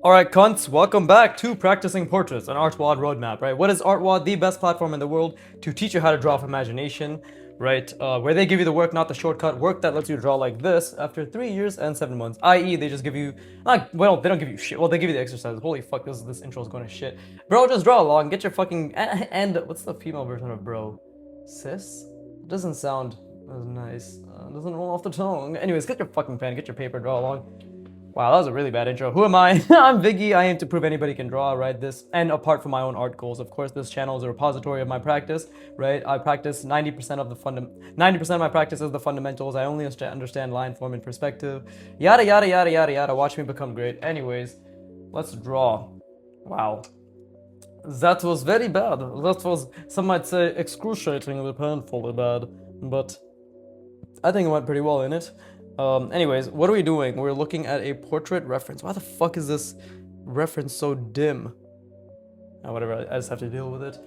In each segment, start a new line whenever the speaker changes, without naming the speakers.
Alright, cunts, welcome back to Practicing Portraits, an artwod roadmap, right? What is artwod? The best platform in the world to teach you how to draw with imagination, right? Where they give you the work, not the shortcut, work that lets you draw like this after 3 years and 7 months. I.e., they just give you, well, they don't give you shit. Well, they give you the exercises. Holy fuck, this intro is going to shit. Bro, just draw along, get your fucking, and what's the female version of bro? Sis? Doesn't sound as nice. Doesn't roll off the tongue. Anyways, get your fucking pen, get your paper, draw along. Wow, that was a really bad intro. Who am I? I'm Viggy. I aim to prove anybody can draw, right? This, and apart from my own art goals, of course, this channel is a repository of my practice, right? I practice 90% of the 90% of my practice is the fundamentals. I only understand line form and perspective. Yada yada yada yada yada. Watch me become great. Anyways, let's draw. Wow. That was very bad. That was, some might say, excruciatingly painfully bad, but I think it went pretty well in it. Anyways, what are we doing? We're looking at a portrait reference. Why the fuck is this reference so dim? Whatever, I just have to deal with it.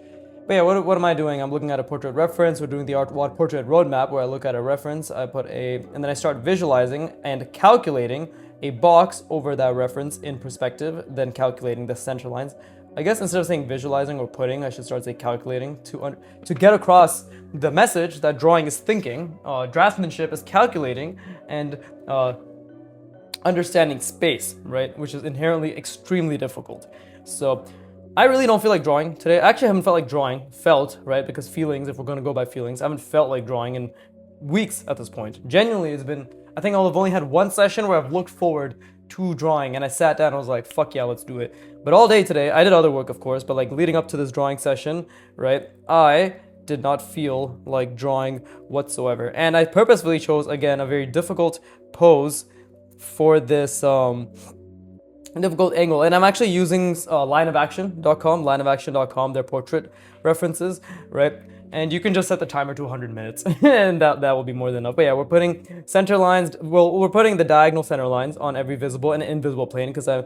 But yeah, what am I doing? I'm looking at a portrait reference. We're doing the artwod portrait roadmap where I look at a reference, I put and then I start visualizing and calculating a box over that reference in perspective, then calculating the center lines. I guess instead of saying visualizing or putting, I should start saying calculating to get across the message that drawing is thinking, draftsmanship is calculating, and understanding space, right? Which is inherently extremely difficult. So I really don't feel like drawing today. I actually haven't felt like drawing, right? Because feelings, if we're gonna go by feelings, I haven't felt like drawing in weeks at this point. Genuinely, it's been, I think I've only had one session where I've looked forward to drawing and I sat down and I was like, fuck yeah, let's do it. But all day today, I did other work of course, but like leading up to this drawing session, right, I did not feel like drawing whatsoever. And I purposefully chose, again, a very difficult pose for this difficult angle. And I'm actually using lineofaction.com, their portrait references, right? And you can just set the timer to 100 minutes and that will be more than enough. But yeah, we're putting center lines, well, we're putting the diagonal center lines on every visible and invisible plane because I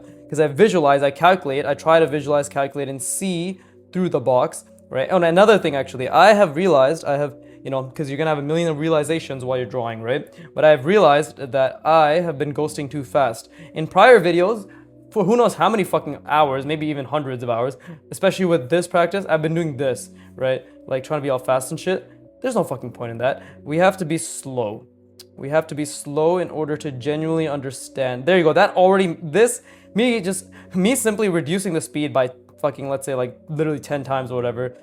visualize, I calculate, I try to visualize, calculate, and see through the box, right? Oh, and another thing actually, I have realized, because you're gonna have a million realizations while you're drawing, right? But I've realized that I have been ghosting too fast. In prior videos, for who knows how many fucking hours, maybe even hundreds of hours, especially with this practice, I've been doing this, right? Like trying to be all fast and shit. There's no fucking point in that. We have to be slow. We have to be slow in order to genuinely understand. There you go. That already, me simply reducing the speed by fucking, let's say like literally 10 times or whatever,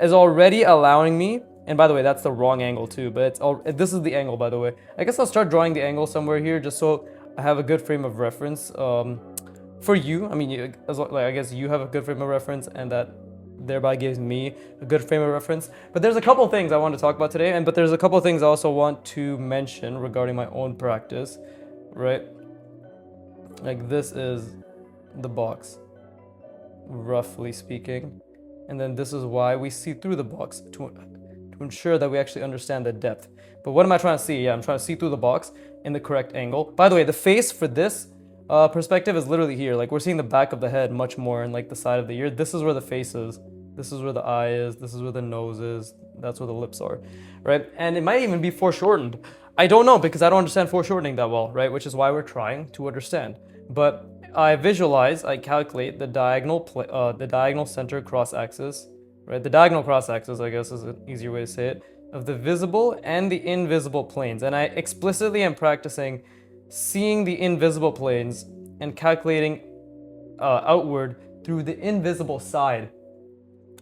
is already allowing me, and by the way, that's the wrong angle too, but this is the angle, by the way. I guess I'll start drawing the angle somewhere here just so I have a good frame of reference. For you, I mean, I guess you have a good frame of reference, and that thereby gives me a good frame of reference. But there's a couple things I want to talk about today, but there's a couple things I also want to mention regarding my own practice, right? Like this is the box, roughly speaking, and then this is why we see through the box to ensure that we actually understand the depth. But what am I trying to see? Yeah, I'm trying to see through the box in the correct angle. By the way, the face for this perspective is literally here. Like we're seeing the back of the head much more and like the side of the ear. This is where the face is. This is where the eye is. This is where the nose is. That's where the lips are, right? And it might even be foreshortened. I don't know because I don't understand foreshortening that well, right? Which is why we're trying to understand. But I visualize, I calculate the diagonal center cross axis, right? The diagonal cross axis, I guess, is an easier way to say it, of the visible and the invisible planes. And I explicitly am practicing seeing the invisible planes and calculating outward through the invisible side,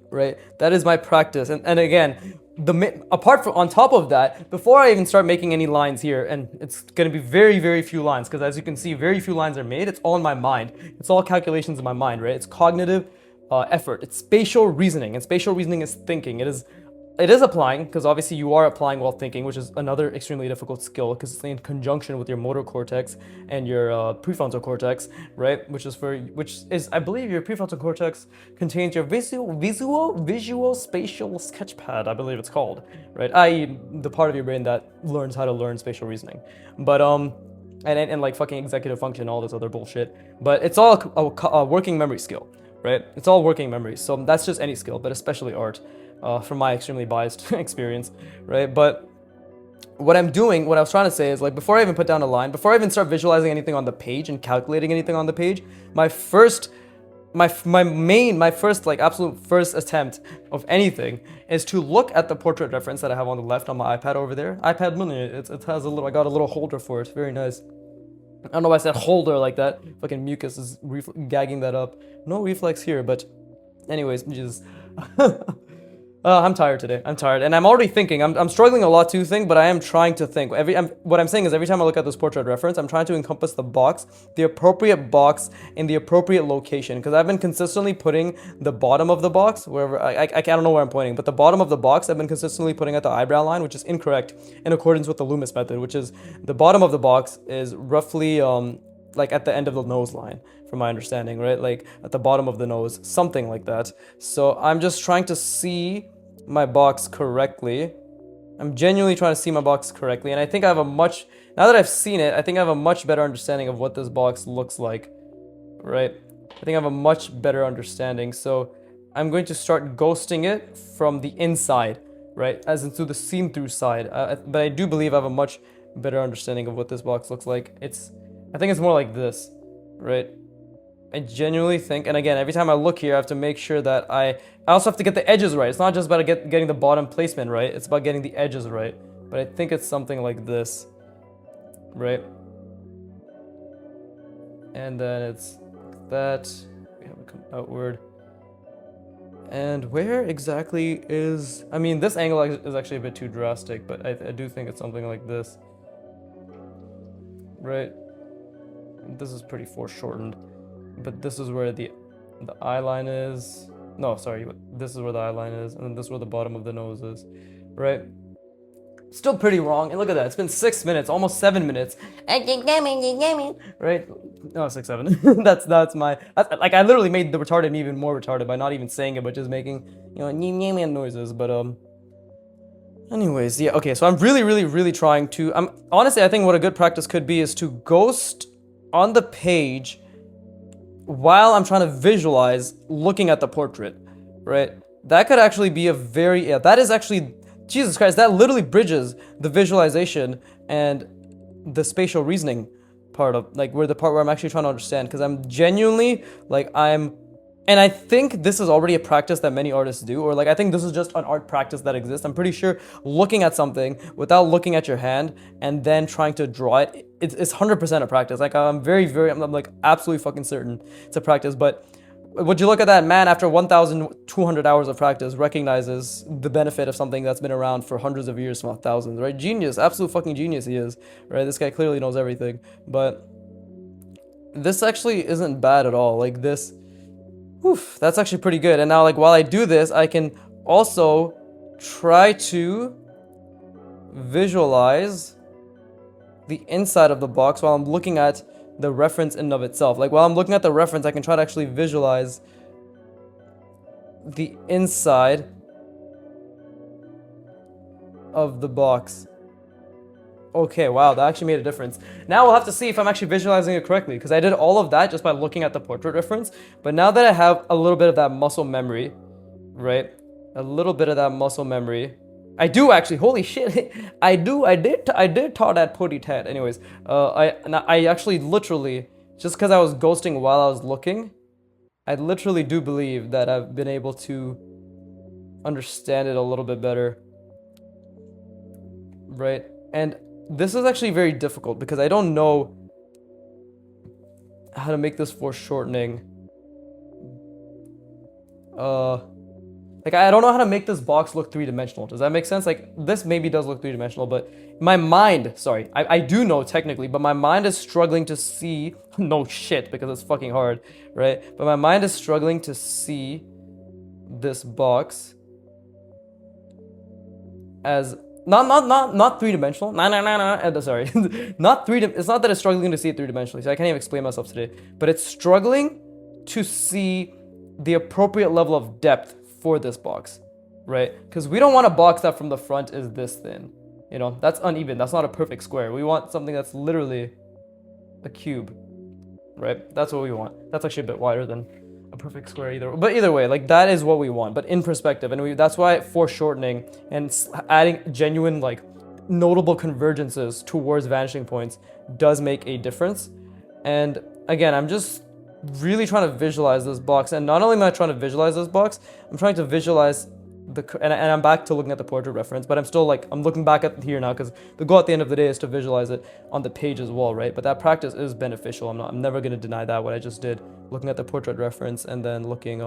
right? That is my practice. And again, on top of that, before I even start making any lines here, and it's going to be very, very few lines, because as you can see, very few lines are made. It's all in my mind. It's all calculations in my mind, right? It's cognitive effort. It's spatial reasoning, and spatial reasoning is thinking. It is applying, because obviously you are applying while thinking, which is another extremely difficult skill, because it's in conjunction with your motor cortex and your prefrontal cortex, right? Which is, I believe, your prefrontal cortex contains your visual spatial sketchpad, I believe it's called, right? I.e., the part of your brain that learns how to learn spatial reasoning. But and like fucking executive function, all this other bullshit. But it's all a working memory skill, right? It's all working memory. So that's just any skill, but especially art. From my extremely biased experience, right? But what I was trying to say is, like, before I even put down a line, before I even start visualizing anything on the page and calculating anything on the page, my first like absolute first attempt of anything is to look at the portrait reference that I have on the left on my iPad over there. iPad mini, it has a little, I got a little holder for it. Very nice. I don't know why I said holder like that. Fucking mucus is gagging that up. No reflex here, but anyways, just I'm tired today. I'm tired, and I'm already thinking. I'm struggling a lot to think, but I am trying to think. What I'm saying is, every time I look at this portrait reference, I'm trying to encompass the box, the appropriate box, in the appropriate location. Because I've been consistently putting the bottom of the box wherever I don't know where I'm pointing, but the bottom of the box I've been consistently putting at the eyebrow line, which is incorrect in accordance with the Loomis method, which is the bottom of the box is roughly like at the end of the nose line, from my understanding, right? Like at the bottom of the nose, something like that. So I'm just trying to see my box correctly. I'm genuinely trying to see my box correctly, and I think I have now that I've seen it, I think I have a much better understanding of what this box looks like, right? I think I have a much better understanding, so I'm going to start ghosting it from the inside, right? As in through the seen-through side, but I do believe I have a much better understanding of what this box looks like. I think it's more like this, right? I genuinely think, and again, every time I look here, I have to make sure that I also have to get the edges right. It's not just about getting the bottom placement right, it's about getting the edges right. But I think it's something like this, right? And then it's like that. We have it come outward. And where exactly is... I mean, this angle is actually a bit too drastic, but I do think it's something like this. Right? This is pretty foreshortened. But this is where the eye line is. No, sorry. This is where the eye line is. And then this is where the bottom of the nose is. Right? Still pretty wrong. And look at that. It's been 6 minutes. Almost 7 minutes. Right? No, 6, 7. that's like, I literally made the retarded me even more retarded by not even saying it, but just making, noises. But, anyways, yeah, okay. So I'm really trying to... honestly, I think what a good practice could be is to ghost on the page while I'm trying to visualize looking at the portrait, right? That could actually be a very... Yeah, that is actually... Jesus Christ, that literally bridges the visualization and the spatial reasoning part of, like, where the part where I'm actually trying to understand, because I'm genuinely, like, and I think this is already a practice that many artists do, or like I think this is just an art practice that exists. I'm pretty sure looking at something without looking at your hand and then trying to draw it, it's 100% a practice. Like I'm like absolutely fucking certain it's a practice. But would you look at that man after 1,200 hours of practice recognizes the benefit of something that's been around for hundreds of years, not thousands, right? Genius, absolute fucking genius he is, right? This guy clearly knows everything. But this actually isn't bad at all. Like this... Oof, that's actually pretty good. And now, like, while I do this, I can also try to visualize the inside of the box while I'm looking at the reference in and of itself. Like, while I'm looking at the reference, I can try to actually visualize the inside of the box. Okay, wow, that actually made a difference. Now we'll have to see if I'm actually visualizing it correctly, because I did all of that just by looking at the portrait reference. But now that I have a little bit of that muscle memory, right? A little bit of that muscle memory. I do actually, holy shit, I did taught that potty tat. Anyways, I actually literally, just because I was ghosting while I was looking, I literally do believe that I've been able to understand it a little bit better. Right? And this is actually very difficult because I don't know how to make this foreshortening. Like, I don't know how to make this box look three-dimensional. Does that make sense? Like, this maybe does look three-dimensional, but my mind, sorry, I do know technically, but my mind is struggling to see, no shit, because it's fucking hard, right? But my mind is struggling to see this box as... Not three-dimensional. Sorry. Not it's not that it's struggling to see it three-dimensionally, so I can't even explain myself today. But it's struggling to see the appropriate level of depth for this box, right? Because we don't want a box that from the front is this thin. You know, that's uneven. That's not a perfect square. We want something that's literally a cube, right? That's what we want. That's actually a bit wider than a perfect square either way, like that is what we want, but in perspective. And that's why foreshortening and adding genuine like notable convergences towards vanishing points does make a difference. And again, I'm just really trying to visualize this box. And not only am I trying to visualize this box, I'm trying to visualize and I'm back to looking at the portrait reference, but I'm still like, I'm looking back at here now because the goal at the end of the day is to visualize it on the page as well, right? But that practice is beneficial. I'm never going to deny that, what I just did, looking at the portrait reference and then looking,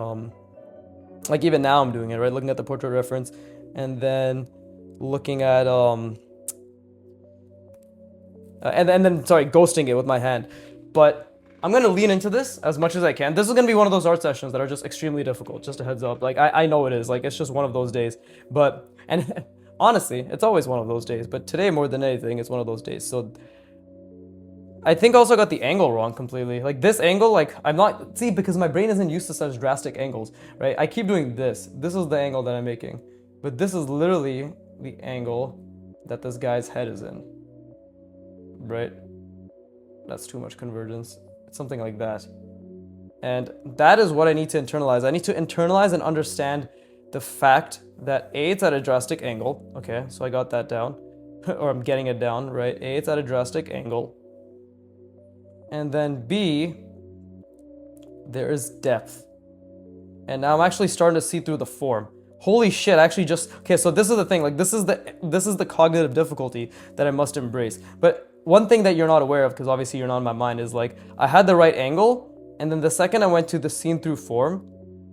like even now I'm doing it, right? Looking at the portrait reference and then looking at, and then, ghosting it with my hand. But I'm going to lean into this as much as I can. This is going to be one of those art sessions that are just extremely difficult, just a heads up. Like, I know it is. Like, it's just one of those days. But, and honestly, it's always one of those days. But today, more than anything, it's one of those days. So, I think also got the angle wrong completely. Like, this angle, like, I'm not... See, because my brain isn't used to such drastic angles, right? I keep doing this. This is the angle that I'm making. But this is literally the angle that this guy's head is in. Right? That's too much convergence. Something like that. And that is what I need to internalize. I need to internalize and understand the fact that A, it's at a drastic angle. Okay, so I got that down. Or I'm getting it down, right? A, it's at a drastic angle. And then B, there is depth. And now I'm actually starting to see through the form. Holy shit, actually just... Okay, so this is the thing. Like, this is the cognitive difficulty that I must embrace. But one thing that you're not aware of, because obviously you're not in my mind, is like, I had the right angle, and then the second I went to the seen through form,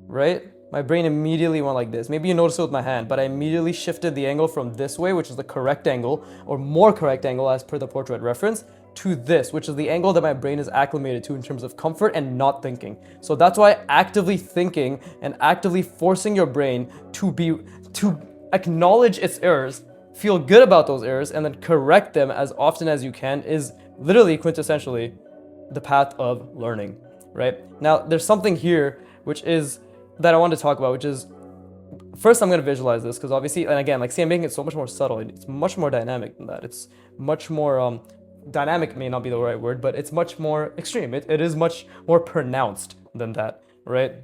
right? My brain immediately went like this. Maybe you noticed it with my hand, but I immediately shifted the angle from this way, which is the correct angle, or more correct angle as per the portrait reference, to this, which is the angle that my brain is acclimated to in terms of comfort and not thinking. So that's why actively thinking and actively forcing your brain to acknowledge its errors, feel good about those errors, and then correct them as often as you can is literally quintessentially the path of learning, right? Now, there's something here which is that I want to talk about, which is, first I'm going to visualize this because obviously, and again, like, see, I'm making it so much more subtle. It's much more dynamic than that. It's much more, dynamic may not be the right word, but it's much more extreme. It is much more pronounced than that, right?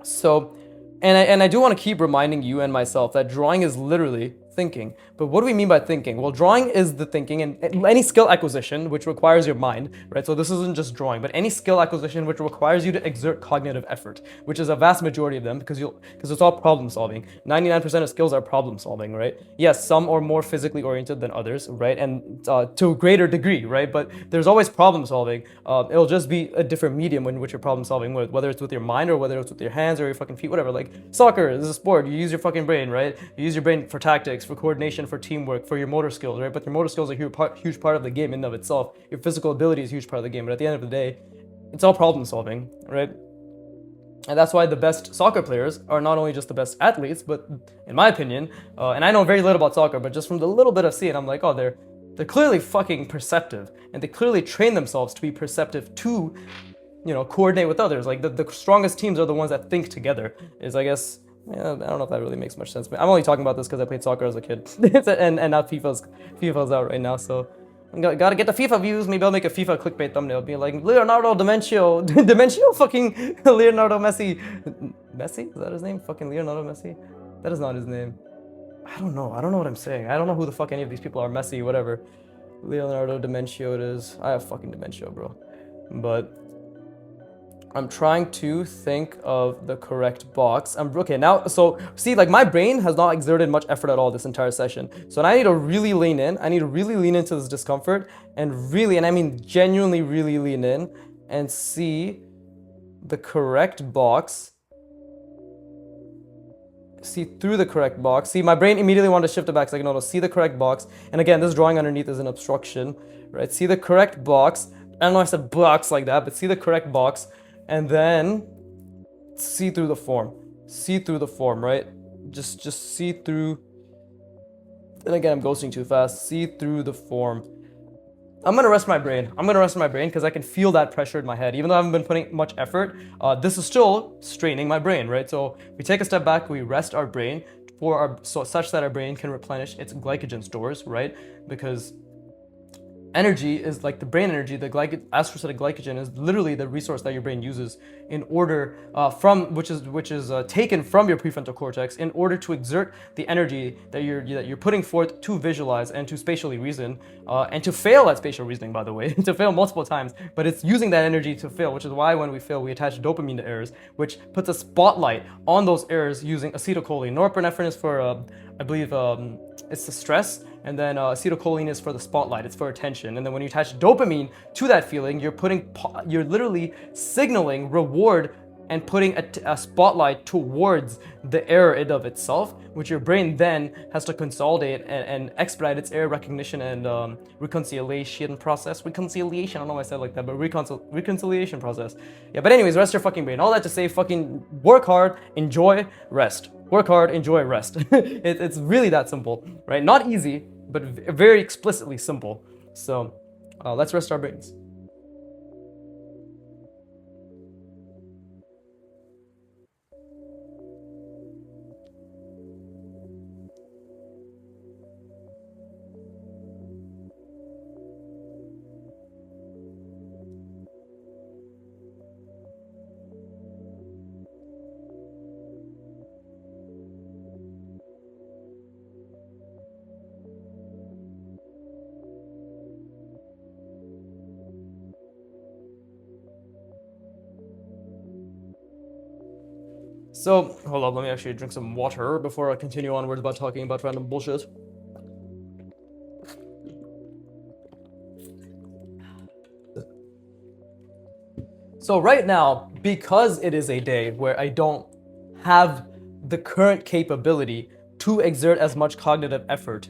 So, and I do want to keep reminding you and myself that drawing is literally thinking. But what do we mean by thinking? Well, drawing is the thinking, and any skill acquisition which requires your mind, right? So this isn't just drawing, but any skill acquisition which requires you to exert cognitive effort, which is a vast majority of them because it's all problem solving. 99% of skills are problem solving, right? Yes, some are more physically oriented than others, right? And to a greater degree, right? But there's always problem solving. It'll just be a different medium in which you're problem solving with, whether it's with your mind or whether it's with your hands or your fucking feet, whatever. Like soccer is a sport. You use your fucking brain, right? You use your brain for tactics, for coordination, for teamwork, for your motor skills, right? But your motor skills are a huge part of the game in and of itself. Your physical ability is a huge part of the game, but at the end of the day, it's all problem solving, right? And that's why the best soccer players are not only just the best athletes, but in my opinion, and I know very little about soccer, but just from the little bit I've seen, I'm like, oh, they're clearly fucking perceptive, and they clearly train themselves to be perceptive to, you know, coordinate with others. Like the strongest teams are the ones that think together. Is, I guess, yeah, I don't know if that really makes much sense. But I'm only talking about this because I played soccer as a kid, and now FIFA's out right now, so gotta get the FIFA views. Maybe I'll make a FIFA clickbait thumbnail, be like Leonardo Demencio, fucking Leonardo Messi. Messi? Is that his name? Fucking Leonardo Messi? That is not his name. I don't know what I'm saying. I don't know who the fuck any of these people are. Messi, whatever. Leonardo Demencio it is. I have fucking dementia, bro. But I'm trying to think of the correct box. Okay, now, so see, like my brain has not exerted much effort at all this entire session. So I need to really lean in. I need to really lean into this discomfort and really, and I mean genuinely really lean in and see the correct box. See through the correct box. See, my brain immediately wanted to shift it back. It's like, no, see the correct box. And again, this drawing underneath is an obstruction, right? See the correct box. I don't know if I said box like that, but see the correct box. And then see through the form. See through the form, right? Just see through. And again, I'm ghosting too fast. See through the form. I'm gonna rest my brain. Because I can feel that pressure in my head. Even though I haven't been putting much effort, this is still straining my brain, right? So we take a step back, we rest our brain such that our brain can replenish its glycogen stores, right? Because energy is like the brain energy, the astrocytic glycogen is literally the resource that your brain uses in order which is taken from your prefrontal cortex in order to exert the energy that you're putting forth to visualize and to spatially reason and to fail at spatial reasoning, by the way, to fail multiple times. But it's using that energy to fail, which is why when we fail, we attach dopamine to errors, which puts a spotlight on those errors using acetylcholine. Norepinephrine is for I believe it's the stress, and then acetylcholine is for the spotlight, it's for attention. And then when you attach dopamine to that feeling, you're literally signaling reward and putting a spotlight towards the error in of itself, which your brain then has to consolidate and expedite its error recognition and reconciliation process. Reconciliation, I don't know why I said it like that, but reconciliation process. Yeah, but anyways, rest your fucking brain. All that to say, fucking work hard, enjoy, rest. Work hard, enjoy, rest. It's really that simple, right? Not easy, but very explicitly simple. So let's rest our brains. So, hold on, let me actually drink some water before I continue onwards about talking about random bullshit. So right now, because it is a day where I don't have the current capability to exert as much cognitive effort,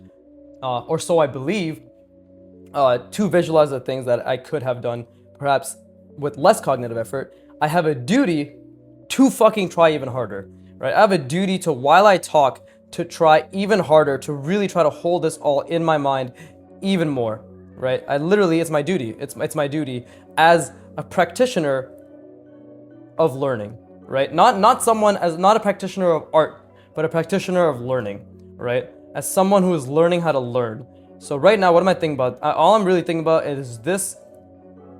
or so I believe, to visualize the things that I could have done perhaps with less cognitive effort, I have a duty to fucking try even harder, right? I have a duty to, while I talk, to try even harder, to really try to hold this all in my mind even more, right? It's my duty. It's my duty as a practitioner of learning, right? Not a practitioner of art, but a practitioner of learning, right? As someone who is learning how to learn. So right now, what am I thinking about? All I'm really thinking about is this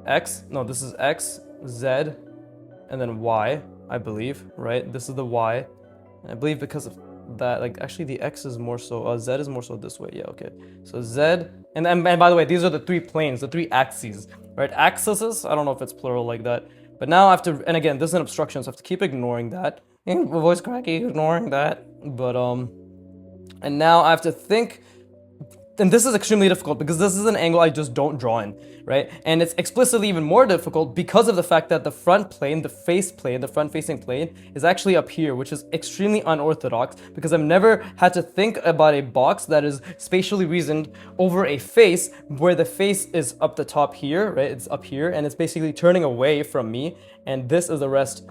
this is X, Z, and then Y, I believe, right? This is the Y. And I believe because of that, like actually the X is more so, Z is more so this way. Yeah, okay. So Z, and by the way, these are the three planes, the three axes, right? Axes, I don't know if it's plural like that. But now I have to, and again, this is an obstruction, so I have to keep ignoring that. My voice cracky, ignoring that. But, and now I have to think, and this is extremely difficult because this is an angle I just don't draw in, right? And it's explicitly even more difficult because of the fact that the front plane, the face plane, the front facing plane is actually up here, which is extremely unorthodox because I've never had to think about a box that is spatially reasoned over a face where the face is up the top here, right? It's up here and it's basically turning away from me, and this is the rest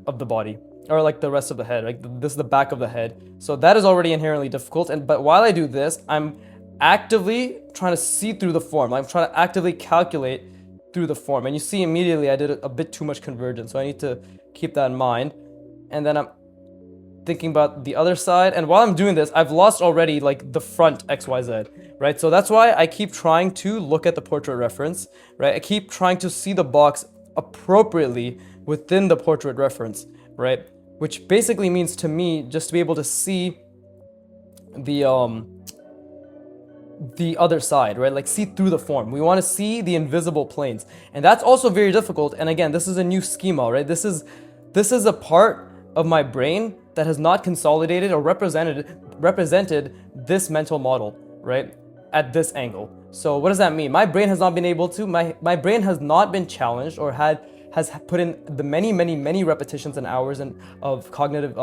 of the body. Or like the rest of the head, like this is the back of the head. So that is already inherently difficult. But while I do this, I'm actively trying to see through the form. I'm trying to actively calculate through the form. And you see immediately I did a bit too much convergence. So I need to keep that in mind. And then I'm thinking about the other side. And while I'm doing this, I've lost already like the front XYZ, right? So that's why I keep trying to look at the portrait reference, right? I keep trying to see the box appropriately within the portrait reference, right? Which basically means to me just to be able to see the other side, right? Like see through the form. We want to see the invisible planes. And that's also very difficult. And again, this is a new schema, right? This is a part of my brain that has not consolidated or represented this mental model, right? At this angle. So what does that mean? My brain has not been able to, my brain has not been challenged or has put in the many repetitions and hours of cognitive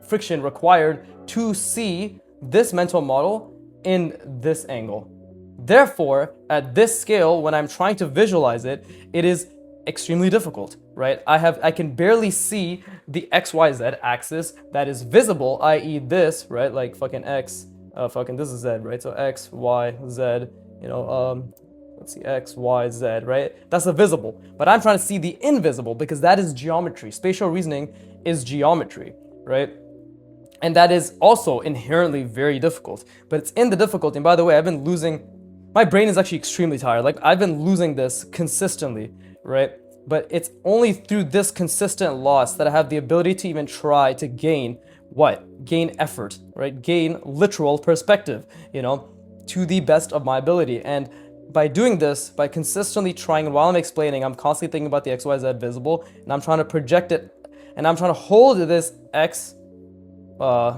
friction required to see this mental model in this angle. Therefore, at this scale, when I'm trying to visualize it, it is extremely difficult, right? I can barely see the XYZ axis that is visible, i.e. this, right? Like fucking X, this is Z, right? So X, Y, Z, let's see, X, Y, Z, right? That's the visible. But I'm trying to see the invisible because that is geometry. Spatial reasoning is geometry, right? And that is also inherently very difficult. But it's in the difficulty. And by the way, I've been losing my brain is actually extremely tired. Like, I've been losing this consistently, right? But it's only through this consistent loss that I have the ability to even try to gain what? Gain effort, right? Gain literal perspective, you know, to the best of my ability. And by doing this, by consistently trying, and while I'm explaining, I'm constantly thinking about the XYZ visible, and I'm trying to project it, and I'm trying to hold this X,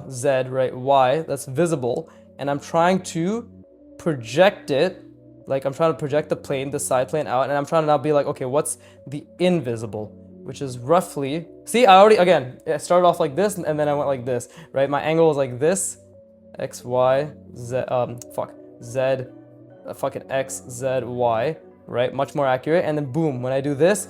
Z, right, Y, that's visible, and I'm trying to project it, like I'm trying to project the plane, the side plane out, and I'm trying to now be like, okay, what's the invisible? Which is roughly, see, I already, again, I started off like this, and then I went like this, right? My angle was like this, X, Y, Z, Z, fucking X, Z, Y, right? Much more accurate, and then boom, when I do this,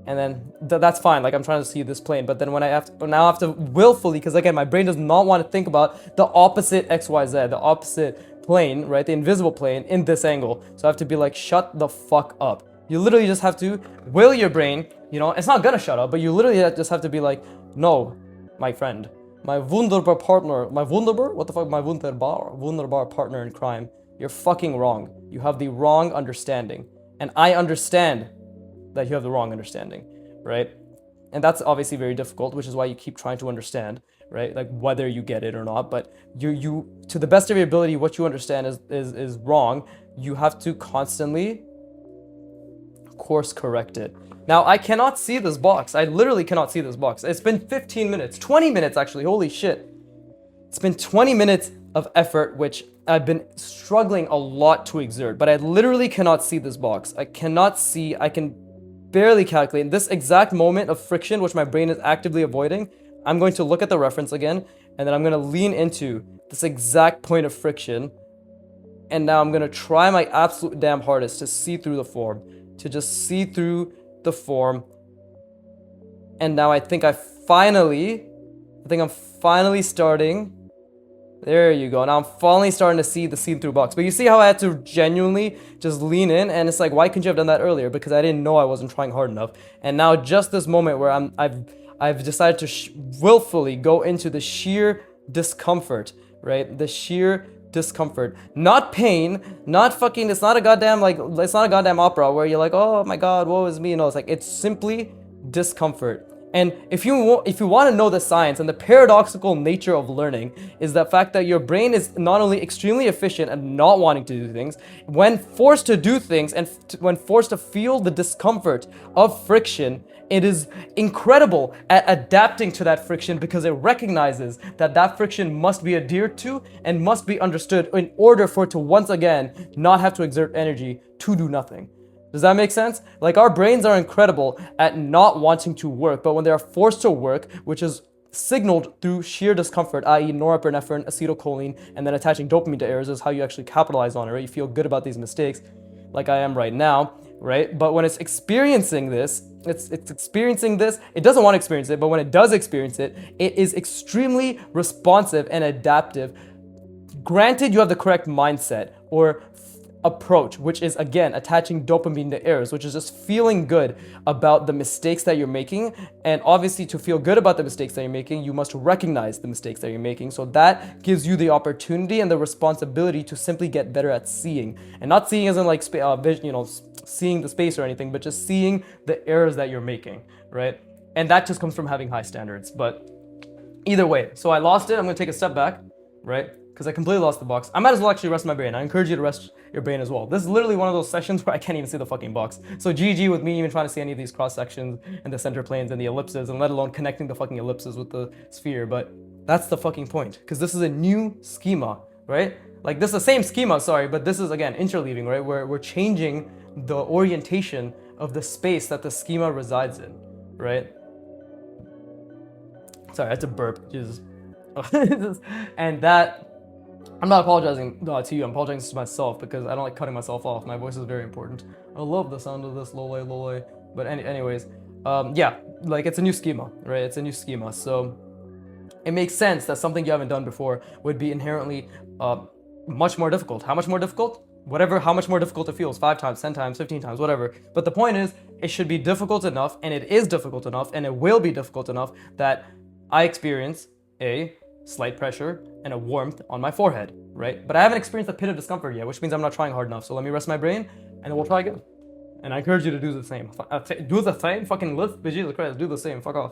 and then that's fine, like I'm trying to see this plane, but then when I have to willfully, because again, my brain does not want to think about the opposite XYZ, the opposite plane, right, the invisible plane in this angle, so I have to be like, shut the fuck up. You literally just have to will your brain, you know, it's not gonna shut up, but you literally just have to be like, no, my friend, my wunderbar partner, my wunderbar, what the fuck, my wunderbar partner in crime, you're fucking wrong. You have the wrong understanding, and I understand that you have the wrong understanding, right? And that's obviously very difficult, which is why you keep trying to understand, right? Like whether you get it or not, but you to the best of your ability, what you understand is wrong. You have to constantly course correct it. Now, I cannot see this box. I literally cannot see this box. It's been 15 minutes, 20 minutes actually, holy shit. It's been 20 minutes of effort, which I've been struggling a lot to exert, but I literally cannot see this box. I cannot see, I can barely calculate. In this exact moment of friction, which my brain is actively avoiding, I'm going to look at the reference again, and then I'm going to lean into this exact point of friction, and now I'm going to try my absolute damn hardest to see through the form, to just see through the form. And now I think I'm finally starting. There you go. Now I'm finally starting to see the see-through box. But you see how I had to genuinely just lean in, and it's like, why couldn't you have done that earlier? Because I didn't know I wasn't trying hard enough. And now just this moment where I've decided to willfully go into the sheer discomfort, right? The sheer discomfort, not pain, not fucking. It's not a goddamn opera where you're like, oh my god, woe is me. No, it's like, it's simply discomfort. And if you want to know the science and the paradoxical nature of learning, is the fact that your brain is not only extremely efficient at not wanting to do things, when forced to do things and when forced to feel the discomfort of friction, it is incredible at adapting to that friction because it recognizes that that friction must be adhered to and must be understood in order for it to once again not have to exert energy to do nothing. Does that make sense? Like, our brains are incredible at not wanting to work, but when they are forced to work, which is signaled through sheer discomfort, i.e. norepinephrine, acetylcholine, and then attaching dopamine to errors is how you actually capitalize on it, right? You feel good about these mistakes, like I am right now, right? But when it's experiencing this, it doesn't want to experience it, but when it does experience it, it is extremely responsive and adaptive. Granted, you have the correct mindset or approach, which is again attaching dopamine to errors, which is just feeling good about the mistakes that you're making. And obviously, to feel good about the mistakes that you're making, you must recognize the mistakes that you're making. So that gives you the opportunity and the responsibility to simply get better at seeing, and not seeing as in like vision, seeing the space or anything, but just seeing the errors that you're making, right? And that just comes from having high standards. But either way, so I lost it. I'm gonna take a step back, right? Because I completely lost the box. I might as well actually rest my brain. I encourage you to rest your brain as well. This is literally one of those sessions where I can't even see the fucking box. So GG with me even trying to see any of these cross sections and the center planes and the ellipses, and let alone connecting the fucking ellipses with the sphere. But that's the fucking point, because this is a new schema, right? Like, this is the same schema, sorry, but this is again interleaving, right? Where we're changing the orientation of the space that the schema resides in, right? Sorry, I had to burp. Jesus. And that, I'm not apologizing to you, I'm apologizing to myself because I don't like cutting myself off. My voice is very important. I love the sound of this, lole. But anyways, yeah, like, it's a new schema, right? It's a new schema. So it makes sense that something you haven't done before would be inherently much more difficult. How much more difficult? Whatever, how much more difficult it feels, 5 times, 10 times, 15 times, whatever. But the point is, it should be difficult enough, and it is difficult enough, and it will be difficult enough that I experience slight pressure, and a warmth on my forehead, right? But I haven't experienced a pit of discomfort yet, which means I'm not trying hard enough. So let me rest my brain, and then we'll try again. And I encourage you to do the same. Do the same, fucking lift, Jesus Christ, do the same, fuck off.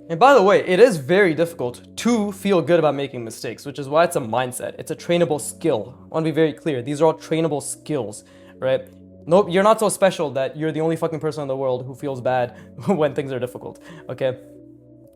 And by the way, it is very difficult to feel good about making mistakes, which is why it's a mindset. It's a trainable skill. I want to be very clear. These are all trainable skills, right? Nope, you're not so special that you're the only fucking person in the world who feels bad when things are difficult, okay?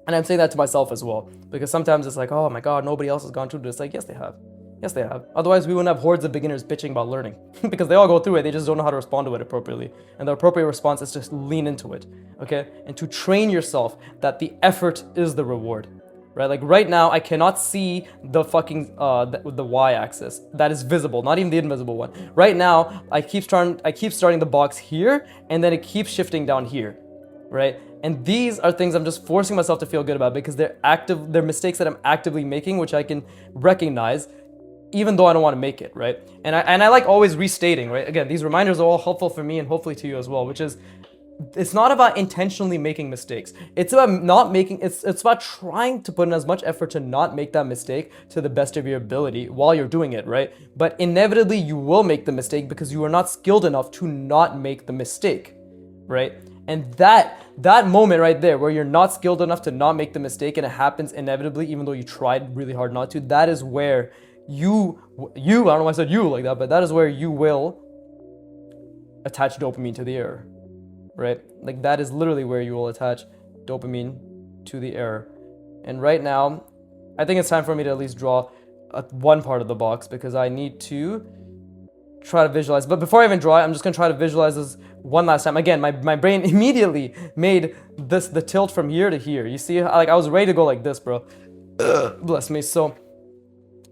And I'm saying that to myself as well, because sometimes it's like, oh my God, nobody else has gone through this. Like, yes, they have. Yes, they have. Otherwise, we wouldn't have hordes of beginners bitching about learning because they all go through it. They just don't know how to respond to it appropriately. And the appropriate response is to lean into it, okay? And to train yourself that the effort is the reward, right? Like right now, I cannot see the fucking, the y-axis that is visible, not even the invisible one. Right now, I keep starting the box here, and then it keeps shifting down here, right? And these are things I'm just forcing myself to feel good about because they're mistakes that I'm actively making, which I can recognize even though I don't want to make it, right? And I like always restating, right? Again, these reminders are all helpful for me and hopefully to you as well, which is, it's not about intentionally making mistakes. It's about not making, it's about trying to put in as much effort to not make that mistake to the best of your ability while you're doing it, right? But inevitably you will make the mistake because you are not skilled enough to not make the mistake, right? And that moment right there where you're not skilled enough to not make the mistake and it happens inevitably even though you tried really hard not to, that is where you, I don't know why I said you like that, but that is where you will attach dopamine to the error, right? Like that is literally where you will attach dopamine to the error. And right now, I think it's time for me to at least draw one part of the box because I need to try to visualize. But before I even draw it, I'm just gonna try to visualize this one last time. Again, my brain immediately made the tilt from here to here. You see, like I was ready to go like this, bro. Bless me. So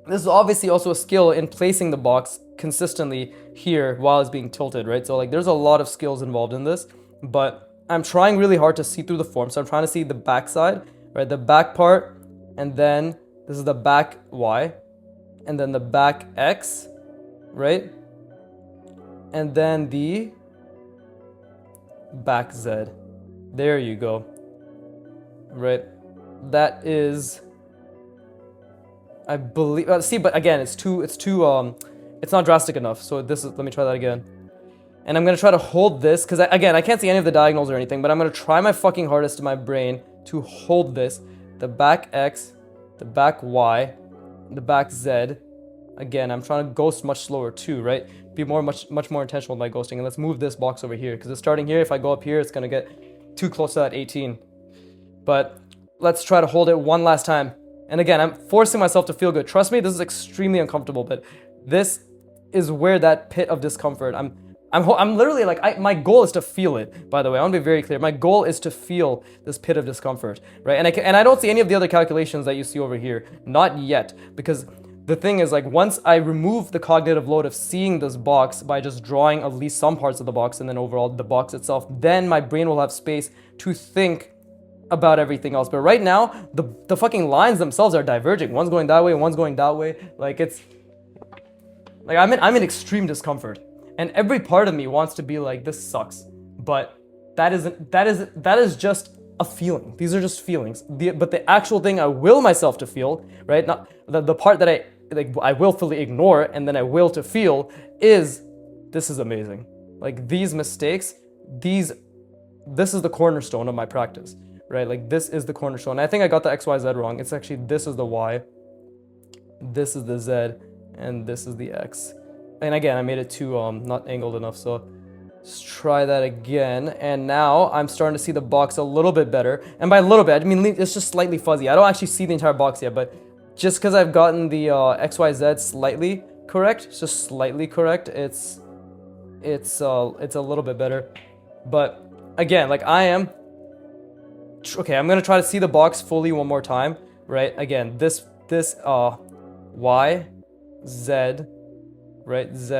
this is obviously also a skill in placing the box consistently here while it's being tilted, right? So like there's a lot of skills involved in this, but I'm trying really hard to see through the form. So I'm trying to see the back side, right? The back part, and then this is the back Y, and then the back X, right? And then the back Z. There you go. Right? That is, I believe, see, but again, it's not drastic enough. So this is, let me try that again. And I'm gonna try to hold this, because again, I can't see any of the diagonals or anything, but I'm gonna try my fucking hardest in my brain to hold this, the back X, the back Y, the back Z. Again, I'm trying to ghost much slower too, right? Be much more intentional with my ghosting. And let's move this box over here, because it's starting here. If I go up here, it's gonna get too close to that 18. But let's try to hold it one last time. And again, I'm forcing myself to feel good. Trust me, this is extremely uncomfortable, but this is where that pit of discomfort, I'm literally like, my goal is to feel it, by the way. I want to be very clear. My goal is to feel this pit of discomfort, right? And I don't see any of the other calculations that you see over here. Not yet, because the thing is, like, once I remove the cognitive load of seeing this box by just drawing at least some parts of the box and then overall the box itself, then my brain will have space to think about everything else. But right now, the fucking lines themselves are diverging. One's going that way, one's going that way. Like, it's like I'm in extreme discomfort. And every part of me wants to be like, this sucks. But that is just a feeling. These are just feelings. But the actual thing I will myself to feel, right? Not the part that I willfully ignore and then I will to feel is, this is amazing. Like these mistakes, this is the cornerstone of my practice, right? Like this is the cornerstone. I think I got the X, Y, Z wrong. It's actually, this is the Y, this is the Z, and this is the X. And again, I made it too not angled enough, so let's try that again. And now I'm starting to see the box a little bit better. And by a little bit, I mean it's just slightly fuzzy. I don't actually see the entire box yet, but just because I've gotten the XYZ slightly correct, it's just slightly correct, it's a little bit better. But again, like I'm gonna try to see the box fully one more time right? Again, this y, z, right? Z.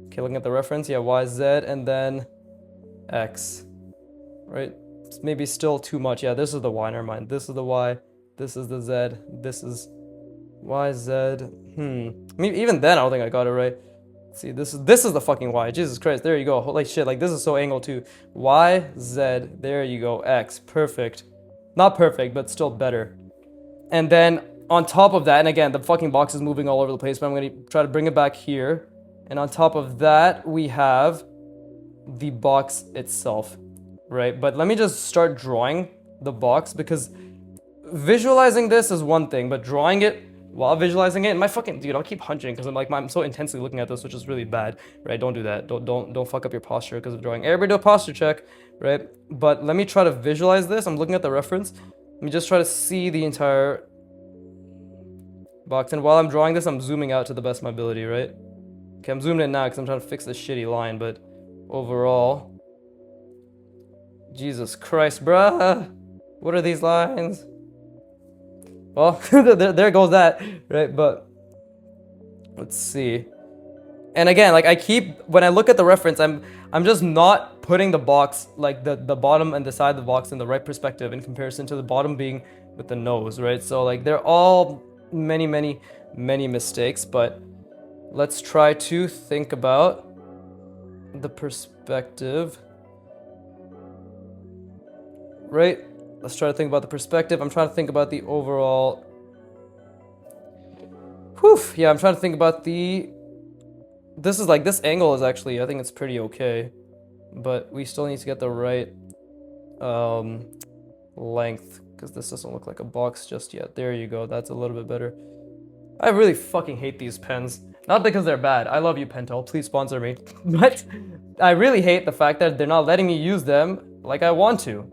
Okay, looking at the reference, yeah, y, z, and then x, right? It's maybe still too much. Yeah, this is the y, never mind. This is the y, this is the z, this is y, z. Maybe even then I don't think I got it right. See, this is the fucking y. Jesus Christ, there you go. Holy shit, like this is so angled too. Y, z, there you go, x, perfect. Not perfect, but still better. And then on top of that, and again, the fucking box is moving all over the place, but I'm gonna try to bring it back here. And on top of that, we have the box itself, right? But let me just start drawing the box, because visualizing this is one thing, but drawing it while visualizing it, and my fucking dude, I'll keep hunching because I'm so intensely looking at this, which is really bad, right? Don't do that. Don't fuck up your posture because of drawing. Everybody do a posture check, right? But let me try to visualize this. I'm looking at the reference. Let me just try to see the entire box, and while I'm drawing this, I'm zooming out to the best of my ability, right? Okay, I'm zooming in now because I'm trying to fix this shitty line, but overall, Jesus Christ, bruh, what are these lines? Well, there goes that, right? But let's see. And again, like when I look at the reference, I'm just not putting the box, like the bottom and the side of the box in the right perspective in comparison to the bottom being with the nose, right? So like they're all many mistakes, but let's try to think about the perspective, right? Let's try to think about the perspective. I'm trying to think about the overall. Yeah, I'm trying to think about the. This is like, this angle is actually, I think it's pretty okay, but we still need to get the right length, because this doesn't look like a box just yet. There you go. That's a little bit better. I really fucking hate these pens. Not because they're bad. I love you, Pentel. Please sponsor me. But I really hate the fact that they're not letting me use them like I want to.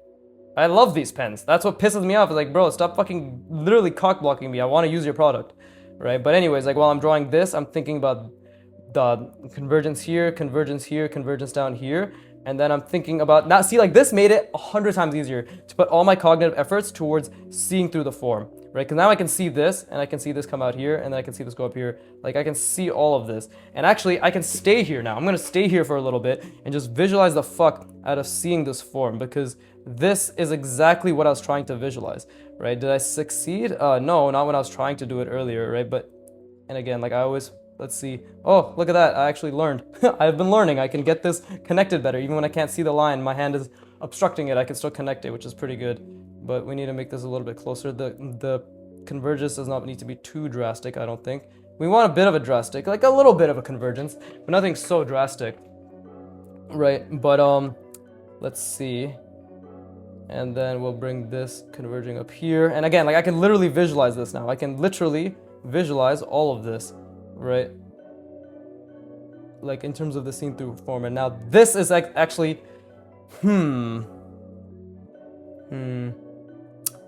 I love these pens. That's what pisses me off. It's like, bro, stop fucking literally cock blocking me. I want to use your product, right? But anyways, like while I'm drawing this, I'm thinking about the convergence here, convergence down here. And then I'm thinking about, now see, like this made it 100 times easier to put all my cognitive efforts towards seeing through the form, right? Because now I can see this, and I can see this come out here, and then I can see this go up here. Like I can see all of this. And actually, I can stay here now. I'm going to stay here for a little bit and just visualize the fuck out of seeing this form, because this is exactly what I was trying to visualize, right? Did I succeed? No, not when I was trying to do it earlier, right? But, and again, like I always, let's see. Oh, look at that. I actually learned. I've been learning. I can get this connected better. Even when I can't see the line, my hand is obstructing it. I can still connect it, which is pretty good. But we need to make this a little bit closer. The convergence does not need to be too drastic, I don't think. We want a bit of a drastic, like a little bit of a convergence, but nothing so drastic, right? But let's see. And then we'll bring this converging up here. And again, like I can literally visualize this now. I can literally visualize all of this, right? Like in terms of the seen through form. And now this is actually, this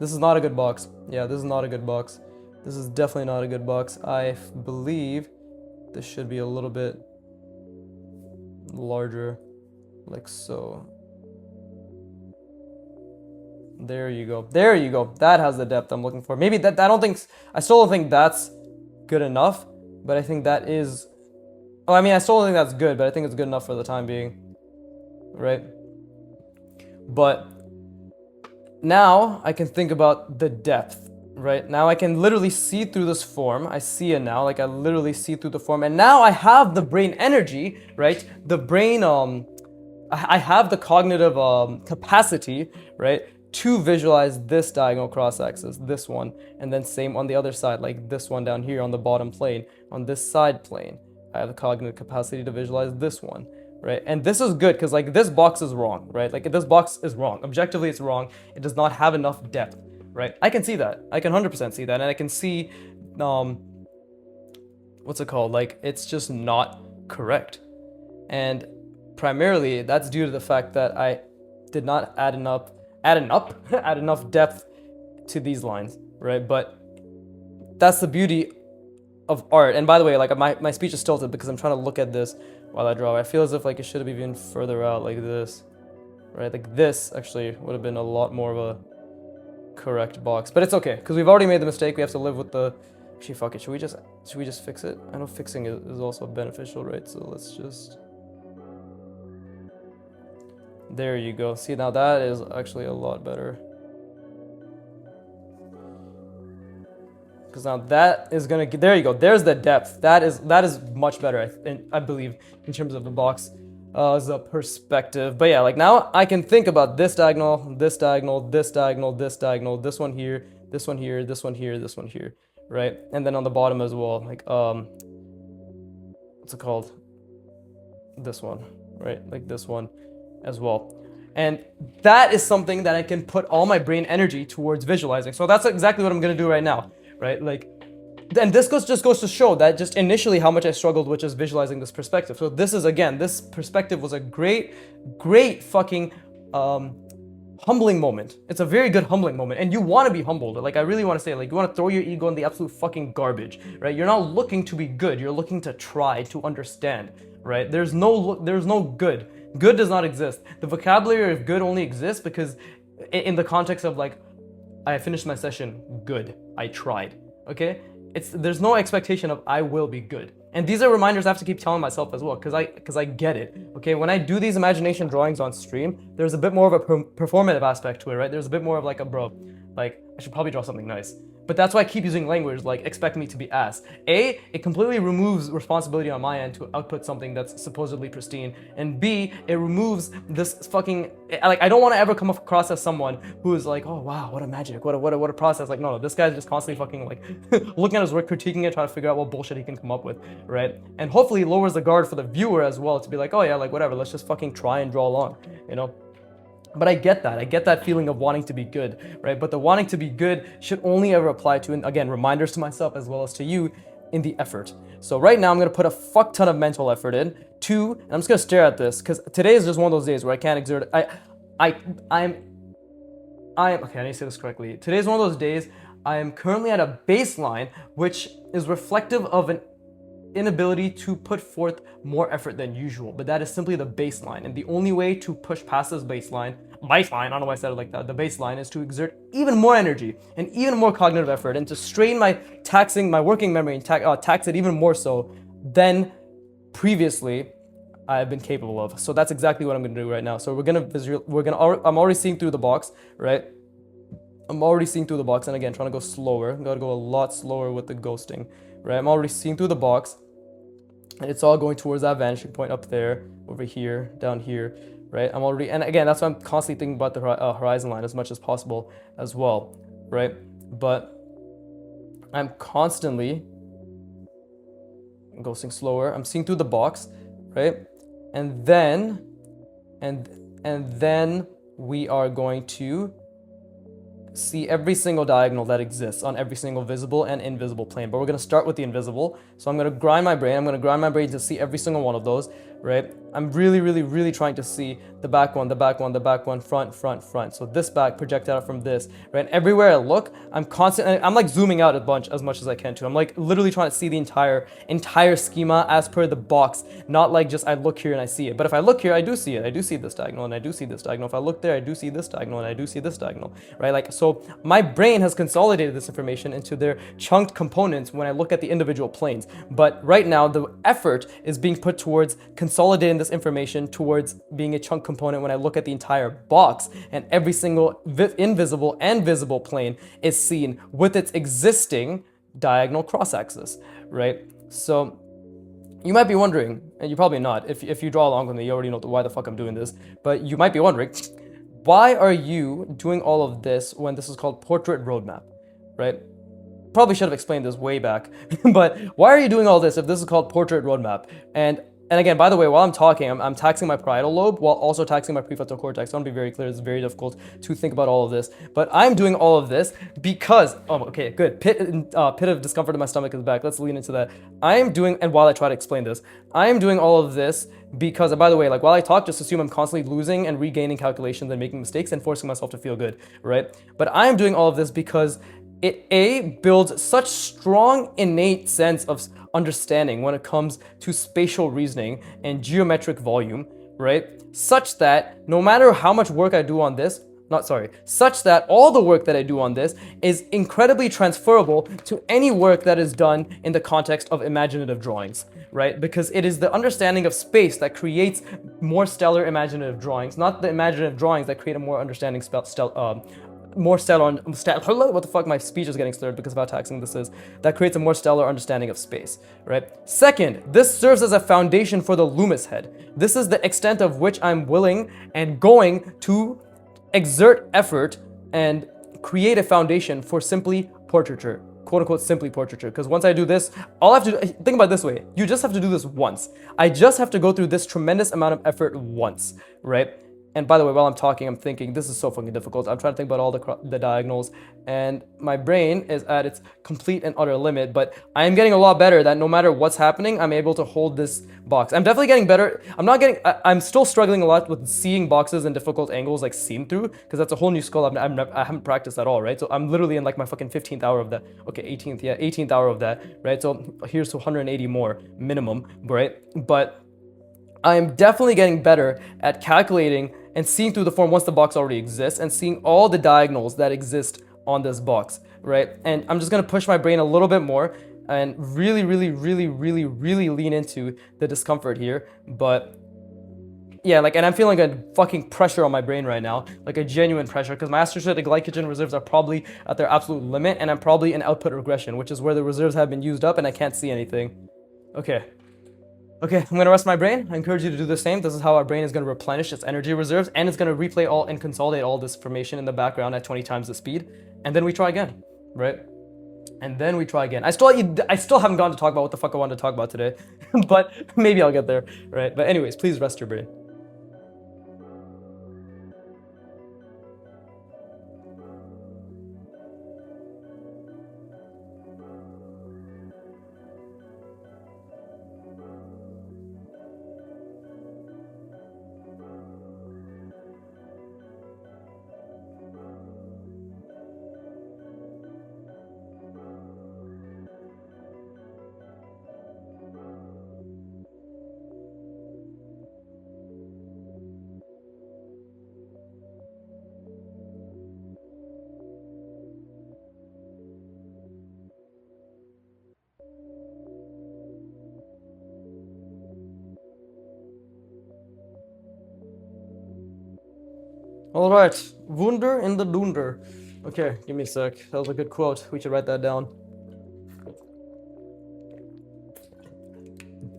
is not a good box. Yeah, this is not a good box. This is definitely not a good box. I believe this should be a little bit larger, like so. There you go. There you go. That has the depth I'm looking for. Maybe that, I still don't think that's good enough, but I think that is, oh, I mean, I still don't think that's good, but I think it's good enough for the time being, right? But now I can think about the depth, right? Now I can literally see through this form. I see it now, like I literally see through the form, and now I have the brain energy, right? The brain, I have the cognitive capacity, right, to visualize this diagonal cross-axis, this one, and then same on the other side, like this one down here on the bottom plane, on this side plane. I have the cognitive capacity to visualize this one, right? And this is good because like this box is wrong, right? Like this box is wrong. Objectively, it's wrong. It does not have enough depth, right? I can see that. I can 100% see that, and I can see, what's it called? Like it's just not correct, and primarily that's due to the fact that I did not add enough depth to these lines, right? But that's the beauty of art. And by the way, like my speech is tilted because I'm trying to look at this while I draw. I feel as if like it should have been further out like this, right? Like this actually would have been a lot more of a correct box. But it's okay, because we've already made the mistake. We have to live with the... Actually, fuck it. Should we just fix it? I know fixing it is also beneficial, right? So let's just... There you go. See, now that is actually a lot better. Because now that is gonna get... There you go. There's the depth. That is much better, I believe, in terms of the box. As a perspective. But yeah, like now I can think about this diagonal, this diagonal, this diagonal, this diagonal, this one here, this one here, this one here, this one here, right? And then on the bottom as well, like what's it called? This one, right? Like this one as well. And that is something that I can put all my brain energy towards visualizing. So that's exactly what I'm gonna do right now, right? Like, and this just goes to show that just initially how much I struggled with just visualizing this perspective. So this is, again, this perspective was a great fucking humbling moment. It's a very good humbling moment, and you want to be humbled. Like, I really want to say, like, you want to throw your ego in the absolute fucking garbage, right? You're not looking to be good. You're looking to try to understand, right? There's no good. Good does not exist. The vocabulary of good only exists because in the context of like, I finished my session, good, I tried, okay? There's no expectation of I will be good. And these are reminders I have to keep telling myself as well, because I get it, okay? When I do these imagination drawings on stream, there's a bit more of a performative aspect to it, right? There's a bit more of like a bro, like I should probably draw something nice. But that's why I keep using language like expect me to be ass. A, it completely removes responsibility on my end to output something that's supposedly pristine. And B, it removes this fucking, like I don't want to ever come across as someone who is like, oh wow, what a magic, what a process. Like no, this guy's just constantly fucking like looking at his work, critiquing it, trying to figure out what bullshit he can come up with, right? And hopefully it lowers the guard for the viewer as well to be like, oh yeah, like whatever, let's just fucking try and draw along, you know? But I get that feeling of wanting to be good, right? But the wanting to be good should only ever apply to, and again, reminders to myself as well as to you in the effort. So right now I'm gonna put a fuck ton of mental effort in. Two, and I'm just gonna stare at this because today is just one of those days where I can't exert. I'm okay. I need to say this correctly. Today is one of those days. I am currently at a baseline which is reflective of an inability to put forth more effort than usual, but that is simply the baseline. And the only way to push past this baseline, I don't know why I said it like that, the baseline is to exert even more energy and even more cognitive effort and to strain my working memory and tax it even more so than previously I've been capable of. So that's exactly what I'm gonna do right now. So I'm already seeing through the box, right? I'm already seeing through the box, and again, trying to go slower. Gotta go a lot slower with the ghosting, right? I'm already seeing through the box, and it's all going towards that vanishing point up there, over here, down here, right? And again, that's why I'm constantly thinking about the horizon line as much as possible as well, right? But I'm constantly ghosting slower. I'm seeing through the box, right? And then we are going to see every single diagonal that exists on every single visible and invisible plane. But we're going to start with the invisible. So I'm going to grind my brain to see every single one of those, right? I'm really trying to see the back one, front. So this back projected out from this, right? Everywhere I look, I'm like zooming out as much as I can too. I'm like literally trying to see the entire schema as per the box, not like just I look here and I see it. But if I look here, I do see it. I do see this diagonal and I do see this diagonal. If I look there, I do see this diagonal and I do see this diagonal, right? Like, so my brain has consolidated this information into their chunked components when I look at the individual planes. But right now, the effort is being put towards consolidating this information towards being a chunk component when I look at the entire box, and every single invisible and visible plane is seen with its existing diagonal cross-axis, right? So you might be wondering, and you're probably not, if you draw along with me, you already know why the fuck I'm doing this, but you might be wondering, why are you doing all of this when this is called portrait roadmap, right? Probably should have explained this way back, but why are you doing all this if this is called portrait roadmap? And again, by the way, while I'm talking, I'm taxing my parietal lobe while also taxing my prefrontal cortex. I want to be very clear, it's very difficult to think about all of this. But I'm doing all of this because, okay, good. Pit of discomfort in my stomach is back. Let's lean into that. And while I try to explain this, I am doing all of this because, and by the way, like while I talk, just assume I'm constantly losing and regaining calculations and making mistakes and forcing myself to feel good, right? But I am doing all of this because it builds such strong innate sense of understanding when it comes to spatial reasoning and geometric volume, right? Such that no matter how much work I do on this, such that all the work that I do on this is incredibly transferable to any work that is done in the context of imaginative drawings, right? Because it is the understanding of space that creates more stellar imaginative drawings, not the imaginative drawings that create a more understanding more stellar, what the fuck, my speech is getting slurred because of how taxing this is, that creates a more stellar understanding of space, right? Second, this serves as a foundation for the Loomis head. This is the extent of which I'm willing and going to exert effort and create a foundation for simply portraiture, quote unquote simply portraiture. Because once I do this, all I have to do, think about it this way, you just have to do this once. I just have to go through this tremendous amount of effort once, right? And by the way, while I'm talking, I'm thinking, this is so fucking difficult. I'm trying to think about all the diagonals, and my brain is at its complete and utter limit, but I am getting a lot better that no matter what's happening, I'm able to hold this box. I'm definitely getting better. I'm still struggling a lot with seeing boxes in difficult angles, like seen through, because that's a whole new skill I haven't practiced at all, right? So I'm literally in like my fucking 15th hour of that. Okay, 18th hour of that, right? So here's to 180 more minimum, right? But I'm definitely getting better at calculating and seeing through the form once the box already exists and seeing all the diagonals that exist on this box, right? And I'm just gonna push my brain a little bit more and really lean into the discomfort here. But yeah, like, and I'm feeling a fucking pressure on my brain right now, like a genuine pressure, because my associated glycogen reserves are probably at their absolute limit, and I'm probably in output regression, which is where the reserves have been used up and I can't see anything. Okay, I'm gonna rest my brain. I encourage you to do the same. This is how our brain is gonna replenish its energy reserves, and it's gonna replay all and consolidate all this information in the background at 20 times the speed. And then we try again, right? And then we try again. I still haven't gotten to talk about what the fuck I wanted to talk about today, but maybe I'll get there, right? But anyways, please rest your brain. All right, Wunder in the Dunder. Okay, give me a sec. That was a good quote. We should write that down.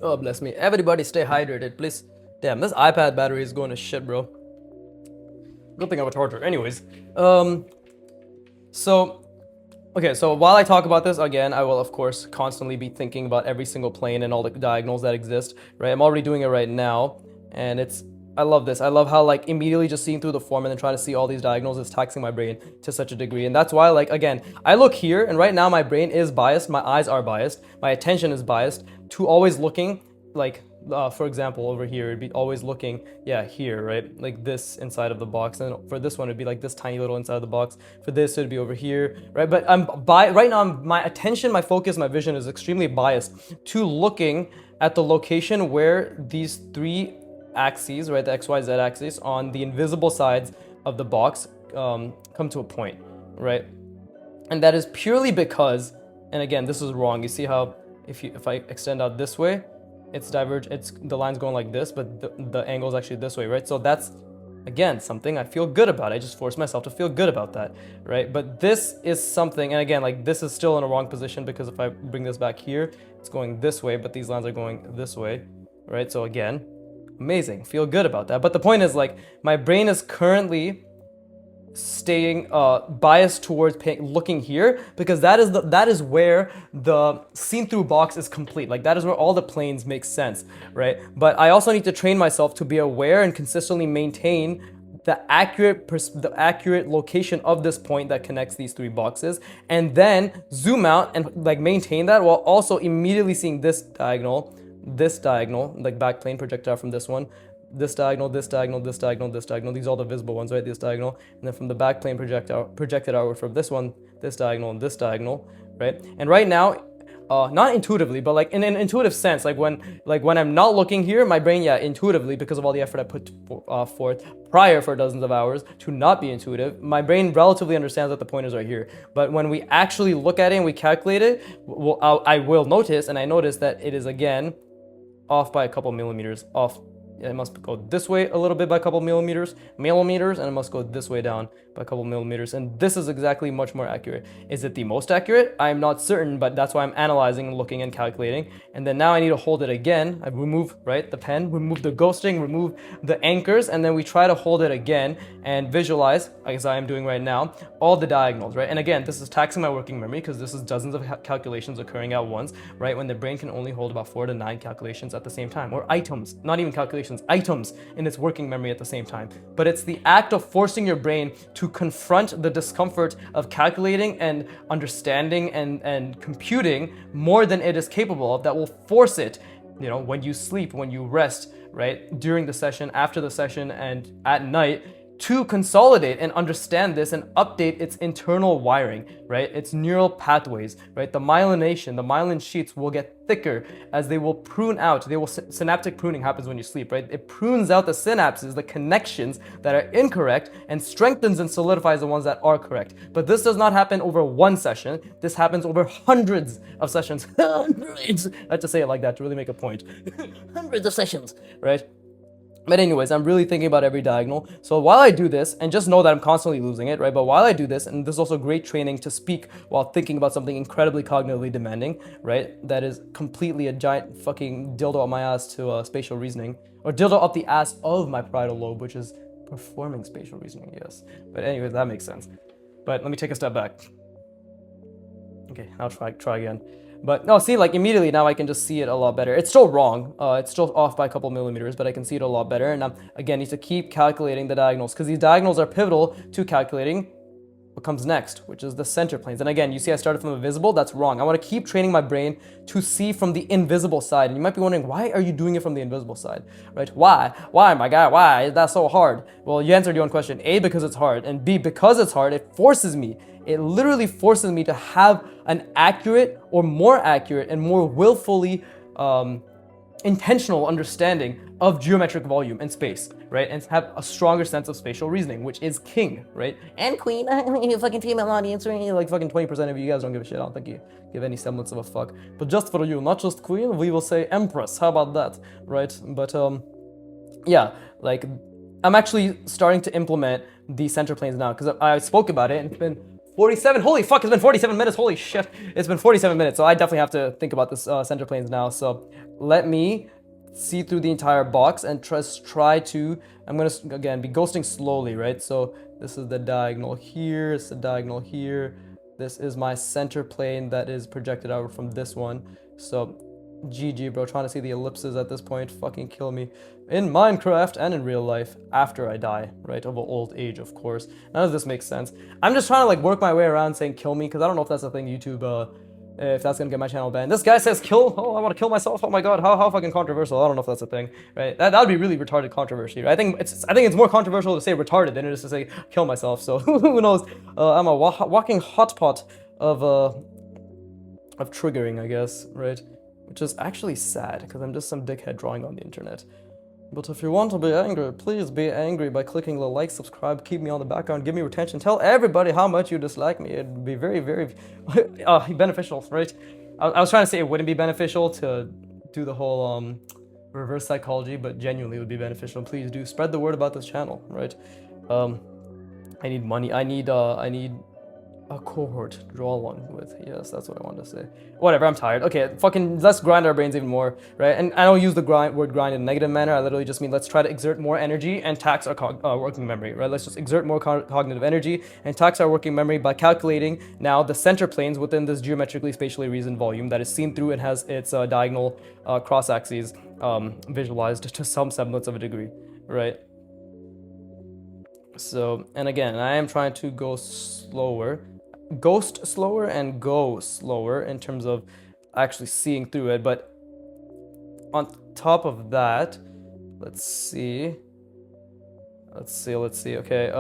Oh, bless me. Everybody stay hydrated, please. Damn, this iPad battery is going to shit, bro. Good thing I have a charger. Anyways, so while I talk about this, again, I will, of course, constantly be thinking about every single plane and all the diagonals that exist, right? I'm already doing it right now, and I love this. I love how, like, immediately just seeing through the form and then trying to see all these diagonals is taxing my brain to such a degree. And that's why, like, again, I look here, and right now my brain is biased, my eyes are biased, my attention is biased to always looking, like, for example, over here, it'd be always looking, yeah, here, right? Like this inside of the box. And for this one, it'd be like this tiny little inside of the box. For this, it'd be over here, right? But right now, my attention, my focus, my vision is extremely biased to looking at the location where these three axes, right, the X, Y, Z axis on the invisible sides of the box come to a point, right? And that is purely because, and again, this is wrong. You see how if I extend out this way, it's the line's going like this, but the angle is actually this way, right? So that's, again, something I feel good about. I just force myself to feel good about that, right? But this is something, and again, like, this is still in a wrong position because if I bring this back here, it's going this way, but these lines are going this way, right? So again, amazing, feel good about that. But the point is, like, my brain is currently staying biased towards looking here because that is where the seen-through box is complete. Like, that is where all the planes make sense, right? But I also need to train myself to be aware and consistently maintain the accurate location of this point that connects these three boxes, and then zoom out and, like, maintain that while also immediately seeing this diagonal, like back plane projected out from this one, this diagonal, this diagonal, this diagonal, this diagonal. These are all the visible ones, right? This diagonal, and then from the back plane projected outward from this one, this diagonal, and this diagonal, right? And right now, not intuitively, but like in an intuitive sense, like when I'm not looking here, my brain, yeah, intuitively, because of all the effort I put forth prior for dozens of hours to not be intuitive, my brain relatively understands that the pointer's right here. But when we actually look at it and we calculate it, I will notice, and I notice that it is again off by a couple millimeters. Off, it must go this way a little bit by a couple millimeters, and it must go this way down by a couple millimeters. And this is exactly much more accurate. Is it the most accurate? I'm not certain, but that's why I'm analyzing, looking, and calculating. And then now I need to hold it again. I remove, right, the pen, remove the ghosting, remove the anchors, and then we try to hold it again and visualize, as I am doing right now, all the diagonals, right? And again, this is taxing my working memory because this is dozens of calculations occurring at once, right? When the brain can only hold about 4 to 9 calculations at the same time, or items, not even calculations, items in its working memory at the same time. But it's the act of forcing your brain to confront the discomfort of calculating and understanding and computing more than it is capable of that will force it, you know, when you sleep, when you rest, right, during the session, after the session, and at night, to consolidate and understand this and update its internal wiring, right? Its neural pathways, right? The myelination, the myelin sheets will get thicker as they will prune out. Synaptic pruning happens when you sleep, right? It prunes out the synapses, the connections that are incorrect, and strengthens and solidifies the ones that are correct. But this does not happen over one session. This happens over hundreds of sessions. Hundreds! I have to say it like that to really make a point. Hundreds of sessions, right? But anyways, I'm really thinking about every diagonal. So while I do this, and just know that I'm constantly losing it, right? But while I do this, and this is also great training to speak while thinking about something incredibly cognitively demanding, right? That is completely a giant fucking dildo up my ass to spatial reasoning. Or dildo up the ass of my parietal lobe, which is performing spatial reasoning, yes. But anyways, that makes sense. But let me take a step back. Okay, I'll try again. But no, see, like immediately now I can just see it a lot better. It's still wrong. It's still off by a couple millimeters, but I can see it a lot better. And again, need to keep calculating the diagonals because these diagonals are pivotal to calculating what comes next, which is the center planes. And again, you see I started from the visible. That's wrong. I want to keep training my brain to see from the invisible side. And you might be wondering, why are you doing it from the invisible side, right? Why? Why, my guy? Why is that so hard? Well, you answered your own question. A, because it's hard. And B, because it's hard, it forces me. It literally forces me to have an accurate or more accurate and more willfully intentional understanding of geometric volume and space, right? And have a stronger sense of spatial reasoning, which is king, right? And queen, you fucking female audience, right? Like fucking 20% of you guys don't give a shit. I don't think you give any semblance of a fuck. But just for you, not just queen, we will say empress. How about that, right? But yeah, like I'm actually starting to implement the center planes now because I spoke about it and it's been 47, holy fuck, it's been 47 minutes, holy shit. It's been 47 minutes, so I definitely have to think about this center planes now. So let me see through the entire box and try to, I'm gonna, again, be ghosting slowly, right? So this is the diagonal here, it's the diagonal here. This is my center plane that is projected out from this one. So GG, bro, trying to see the ellipses at this point, fucking kill me. In Minecraft and in real life, after I die, right, of old age, of course. None of this makes sense. I'm just trying to like work my way around saying kill me, because I don't know if that's a thing YouTube, if that's gonna get my channel banned. This guy says kill, oh, I want to kill myself, oh my god, how fucking controversial. I don't know if that's a thing, right? That would be really retarded controversy, right? I think it's more controversial to say retarded than it is to say kill myself, so who knows. I'm a walking hotpot of triggering, I guess, right? Which is actually sad, because I'm just some dickhead drawing on the internet. But if you want to be angry, please be angry by clicking the like, subscribe, keep me on the background, give me retention, tell everybody how much you dislike me. It'd be very, very beneficial, right? I was trying to say it wouldn't be beneficial to do the whole reverse psychology, but genuinely it would be beneficial. Please do spread the word about this channel, right? I need money. I need a cohort to draw along with. Yes, that's what I wanted to say. Whatever, I'm tired. Okay, fucking let's grind our brains even more, right? And I don't use the word grind in a negative manner. I literally just mean let's try to exert more energy and tax our working memory, right? Let's just exert more cognitive energy and tax our working memory by calculating now the center planes within this geometrically spatially reasoned volume that is seen through and has its diagonal cross axes visualized to some semblance of a degree, right? So, and again, I am trying to go slower. Ghost slower and go slower in terms of actually seeing through it, but on top of that, let's see, okay,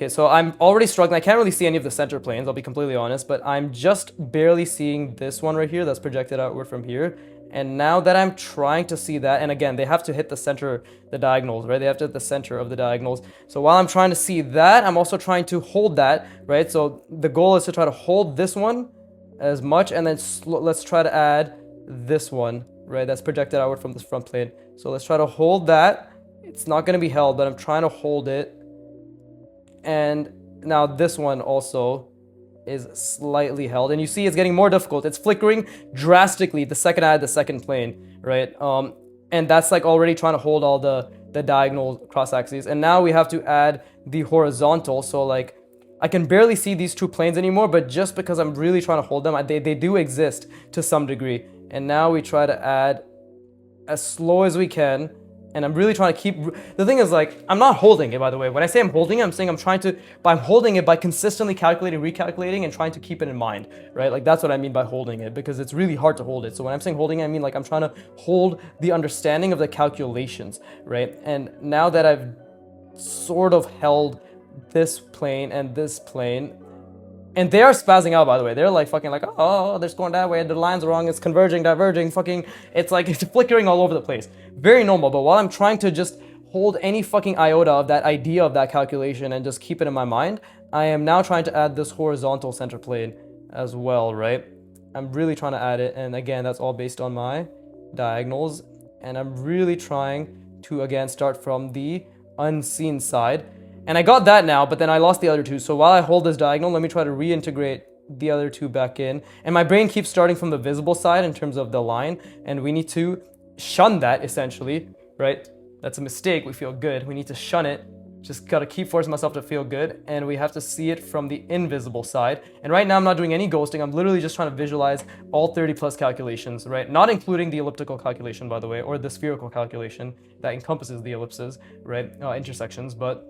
Okay, so I'm already struggling. I can't really see any of the center planes, I'll be completely honest, but I'm just barely seeing this one right here that's projected outward from here. And now that I'm trying to see that, and again, they have to hit the center, the diagonals, right? They have to hit the center of the diagonals. So while I'm trying to see that, I'm also trying to hold that, right? So the goal is to try to hold this one as much, and then let's try to add this one, right? That's projected outward from this front plane. So let's try to hold that. It's not going to be held, but I'm trying to hold it. And now this one also is slightly held, and you see it's getting more difficult. It's flickering drastically the second I add the second plane, right? And that's like already trying to hold all the diagonal cross axes. And now we have to add the horizontal. So like I can barely see these two planes anymore, but just because I'm really trying to hold them, they do exist to some degree. And now we try to add as slow as we can. And I'm really trying to keep, the thing is like, I'm not holding it, by the way. When I say I'm holding it, I'm saying I'm trying to, but I'm holding it by consistently calculating, recalculating, and trying to keep it in mind, right? Like that's what I mean by holding it, because it's really hard to hold it. So when I'm saying holding it, I mean like I'm trying to hold the understanding of the calculations, right? And now that I've sort of held this plane and this plane, and they are spazzing out, by the way. They're like fucking like, oh, they're going that way. The line's wrong. It's converging, diverging, fucking. It's like it's flickering all over the place. Very normal. But while I'm trying to just hold any fucking iota of that idea of that calculation and just keep it in my mind, I am now trying to add this horizontal center plane as well, right? I'm really trying to add it. And again, that's all based on my diagonals. And I'm really trying to, again, start from the unseen side. And I got that now, but then I lost the other two. So while I hold this diagonal, let me try to reintegrate the other two back in. And my brain keeps starting from the visible side in terms of the line. And we need to shun that, essentially, right? That's a mistake. We feel good. We need to shun it. Just gotta keep forcing myself to feel good. And we have to see it from the invisible side. And right now, I'm not doing any ghosting. I'm literally just trying to visualize all 30 plus calculations, right? Not including the elliptical calculation, by the way, or the spherical calculation that encompasses the ellipses, right? Intersections, but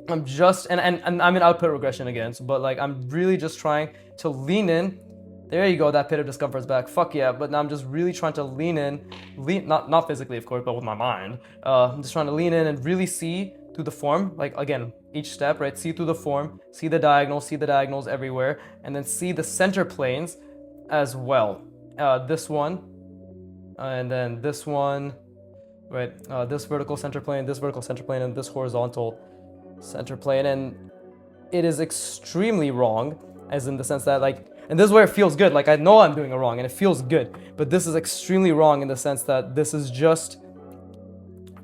I'm just, and I'm in output regression again, but like I'm really just trying to lean in. There you go, that pit of discomfort's back. Fuck yeah, but now I'm just really trying to lean in, not physically, of course, but with my mind. I'm just trying to lean in and really see through the form, like again, each step, right? See through the form, see the diagonals everywhere, and then see the center planes as well. This one, and then this one, right? This vertical center plane, this vertical center plane, and this horizontal center plane. And it is extremely wrong, as in the sense that like, and this is where it feels good, like I know I'm doing it wrong and it feels good, but this is extremely wrong in the sense that this is just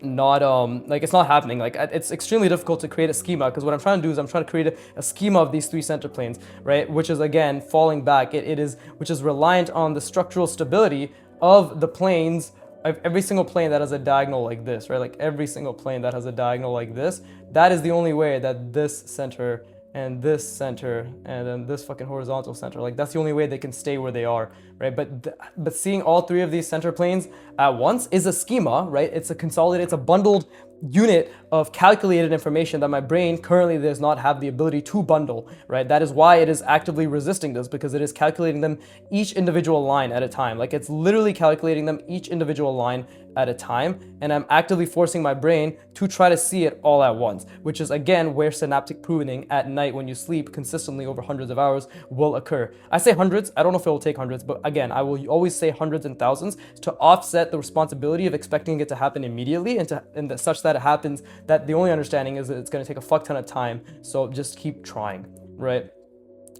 not like it's not happening. Like it's extremely difficult to create a schema, because what I'm trying to do is I'm trying to create a schema of these three center planes, right? Which is again falling back, which is reliant on the structural stability of the planes, of every single plane that has a diagonal like this, right? Like every single plane that has a diagonal like this, that is the only way that this center and this center and then this fucking horizontal center, like that's the only way they can stay where they are, right? But seeing all three of these center planes at once is a schema, right? It's a consolidated, it's a bundled unit of calculated information that my brain currently does not have the ability to bundle, right? That is why it is actively resisting this, because it is calculating them each individual line at a time. Like it's literally calculating them each individual line at a time, and I'm actively forcing my brain to try to see it all at once, which is again where synaptic pruning at night when you sleep consistently over hundreds of hours will occur. I say hundreds, I don't know if it will take hundreds, but again, I will always say hundreds and thousands to offset the responsibility of expecting it to happen immediately, and such that it happens, that the only understanding is that it's going to take a fuck ton of time. So just keep trying, right?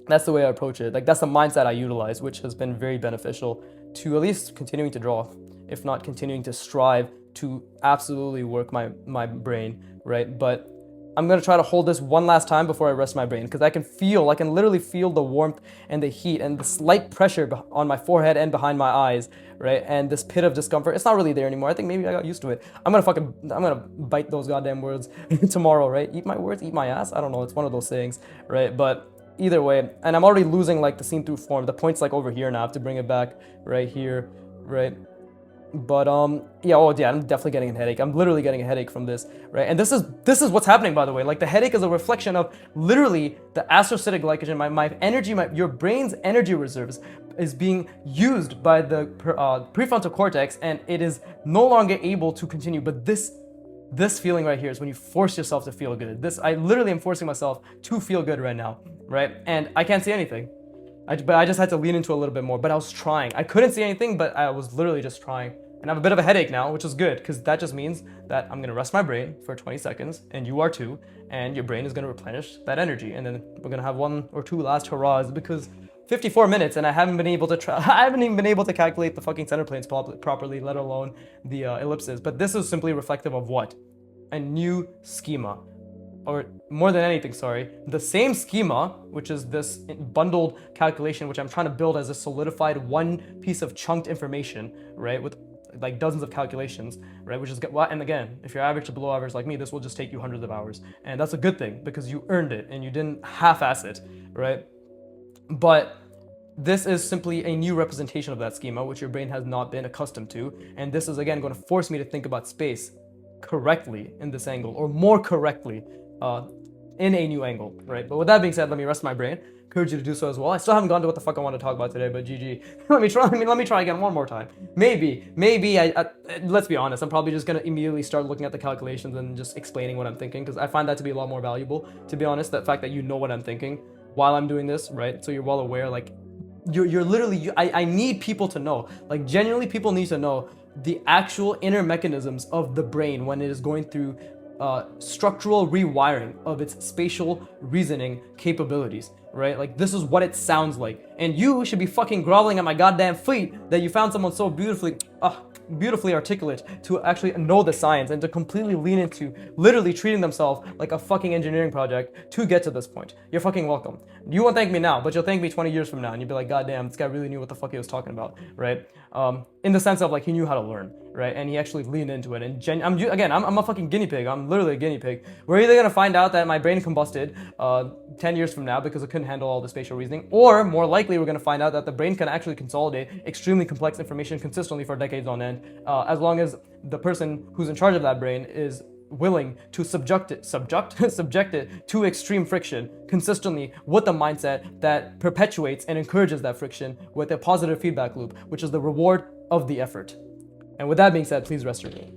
That's the way I approach it. Like that's the mindset I utilize, which has been very beneficial to at least continuing to draw, if not continuing to strive to absolutely work my brain, right? But I'm gonna try to hold this one last time before I rest my brain, because I can literally feel the warmth and the heat and the slight pressure on my forehead and behind my eyes, right? And this pit of discomfort, it's not really there anymore. I think maybe I got used to it. I'm gonna bite those goddamn words tomorrow, right? Eat my words, eat my ass. I don't know, it's one of those sayings, right? But either way, and I'm already losing like the seen through form. The point's like over here now. I have to bring it back right here, right? But yeah, I'm definitely getting a headache. I'm literally getting a headache from this, right? And this is what's happening, by the way. Like the headache is a reflection of literally the astrocytic glycogen, my energy, your brain's energy reserves is being used by the prefrontal cortex, and it is no longer able to continue. But this This feeling right here is when you force yourself to feel good. I literally am forcing myself to feel good right now, right? And I can't see anything. But I just had to lean into a little bit more. But I was trying. I couldn't see anything, but I was literally just trying. And I have a bit of a headache now, which is good, because that just means that I'm gonna rest my brain for 20 seconds, and you are too, and your brain is gonna replenish that energy. And then we're gonna have 1 or 2 last hurrahs, because 54 minutes and I haven't been able to I haven't even been able to calculate the fucking center planes properly, let alone the ellipses. But this is simply reflective of what? A new schema. Or more than anything, sorry, the same schema, which is this bundled calculation, which I'm trying to build as a solidified one piece of chunked information, right, with like dozens of calculations, right, which is, and again, if you're average to below average like me, this will just take you hundreds of hours, and that's a good thing, because you earned it, and you didn't half-ass it, right, but this is simply a new representation of that schema, which your brain has not been accustomed to, and this is, again, going to force me to think about space correctly in this angle, or more correctly, in a new angle, right? But with that being said, let me rest my brain. Encourage you to do so as well. I still haven't gone to what the fuck I want to talk about today, but GG. Let me try again one more time. Maybe let's be honest, I'm probably just gonna immediately start looking at the calculations and just explaining what I'm thinking, because I find that to be a lot more valuable, to be honest, that fact that you know what I'm thinking while I'm doing this, right? So you're well aware, like, you're literally, I need people to know, like, genuinely people need to know the actual inner mechanisms of the brain when it is going through structural rewiring of its spatial reasoning capabilities, right? Like, this is what it sounds like. And you should be fucking groveling at my goddamn feet that you found someone so beautifully articulate to actually know the science and to completely lean into literally treating themselves like a fucking engineering project to get to this point. You're fucking welcome. You won't thank me now, but you'll thank me 20 years from now, and you'll be like, God damn, this guy really knew what the fuck he was talking about, right? In the sense of, like, he knew how to learn, right? And he actually leaned into it. And I'm a fucking guinea pig. I'm literally a guinea pig. We're either gonna find out that my brain combusted 10 years from now because it couldn't handle all the spatial reasoning, or more likely we're gonna find out that the brain can actually consolidate extremely complex information consistently for decades on end, as long as the person who's in charge of that brain is willing to subject it to extreme friction consistently with a mindset that perpetuates and encourages that friction with a positive feedback loop, which is the reward of the effort. And with that being said, please rest your brain.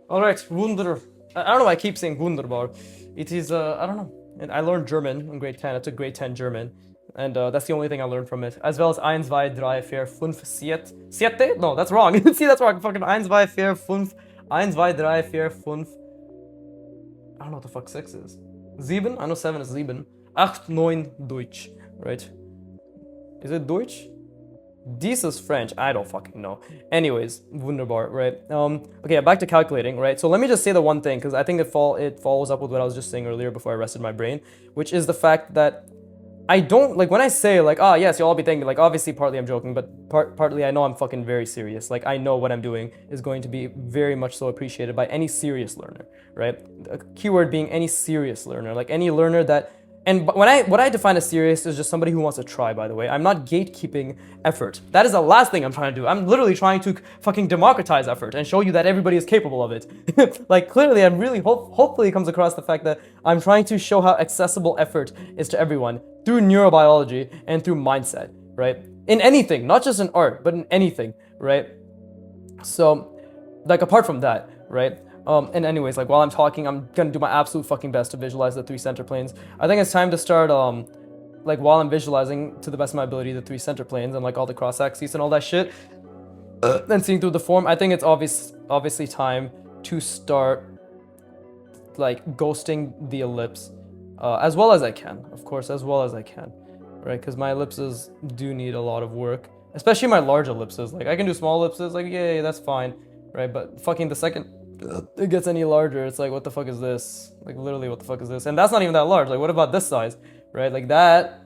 All right, Wunder. I don't know why I keep saying Wunderbar. It is, I don't know. And I learned German in grade 10. I took grade 10 German. And that's the only thing I learned from it. As well as 1, 2, 3, 4, 5, 7. Siete? No, that's wrong. See, that's wrong. Fucking 1, 2, 4, 5. 1, 2, 3, 4, 5. I don't know what the fuck 6 is. 7? I know 7 is 7. 8, 9, Deutsch. Right? Is it Deutsch? This is French. I don't fucking know. Anyways, wunderbar, right? Okay, back to calculating, right? So let me just say the one thing, because I think it follows up with what I was just saying earlier before I rested my brain, which is the fact that I don't, like, when I say, like, oh, yes, you'll all be thinking, like, obviously, partly I'm joking, but partly I know I'm fucking very serious. Like, I know what I'm doing is going to be very much so appreciated by any serious learner, right? A keyword being any serious learner, like any learner that, and what I define as serious is just somebody who wants to try, by the way. I'm not gatekeeping effort. That is the last thing I'm trying to do. I'm literally trying to fucking democratize effort and show you that everybody is capable of it. Like, clearly, I'm really, hopefully it comes across the fact that I'm trying to show how accessible effort is to everyone through neurobiology and through mindset, right? In anything, not just in art, but in anything, right? So, like, apart from that, right? And anyways, like, while I'm talking, I'm gonna do my absolute fucking best to visualize the 3 center planes. I think it's time to start, like, while I'm visualizing to the best of my ability the 3 center planes and, like, all the cross axes and all that shit, and seeing through the form, I think it's obviously time to start like ghosting the ellipse as well as I can, of course, as well as I can, right? Because my ellipses do need a lot of work, especially my large ellipses. Like I can do small ellipses, like yeah, that's fine, right? But fucking the second it gets any larger, it's like what the fuck is this? Like literally, what the fuck is this? And that's not even that large. Like what about this size, right? Like that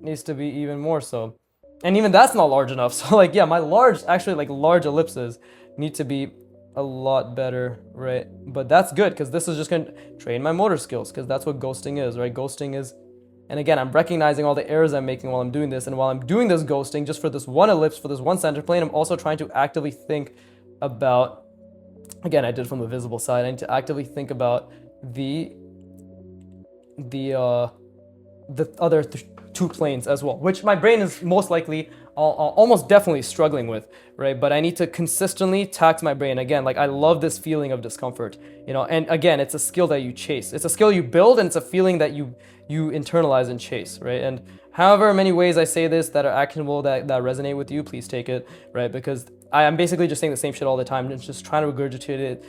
needs to be even more so, and even that's not large enough. So like yeah, my large actually like large ellipses need to be a lot better, right? But that's good because this is just gonna train my motor skills, because that's what ghosting is, right? Ghosting is, and again, I'm recognizing all the errors I'm making while I'm doing this, and while I'm doing this ghosting just for this one ellipse, for this one center plane, I'm also trying to actively think about, again, I did from the visible side, I need to actively think about the other two planes as well, which my brain is most likely almost definitely struggling with, right? But I need to consistently tax my brain. Again, like I love this feeling of discomfort, you know, and again, it's a skill that you chase. It's a skill you build, and it's a feeling that you internalize and chase, right? And however many ways I say this that are actionable, that resonate with you, please take it, right? Because I'm basically just saying the same shit all the time, and just trying to regurgitate it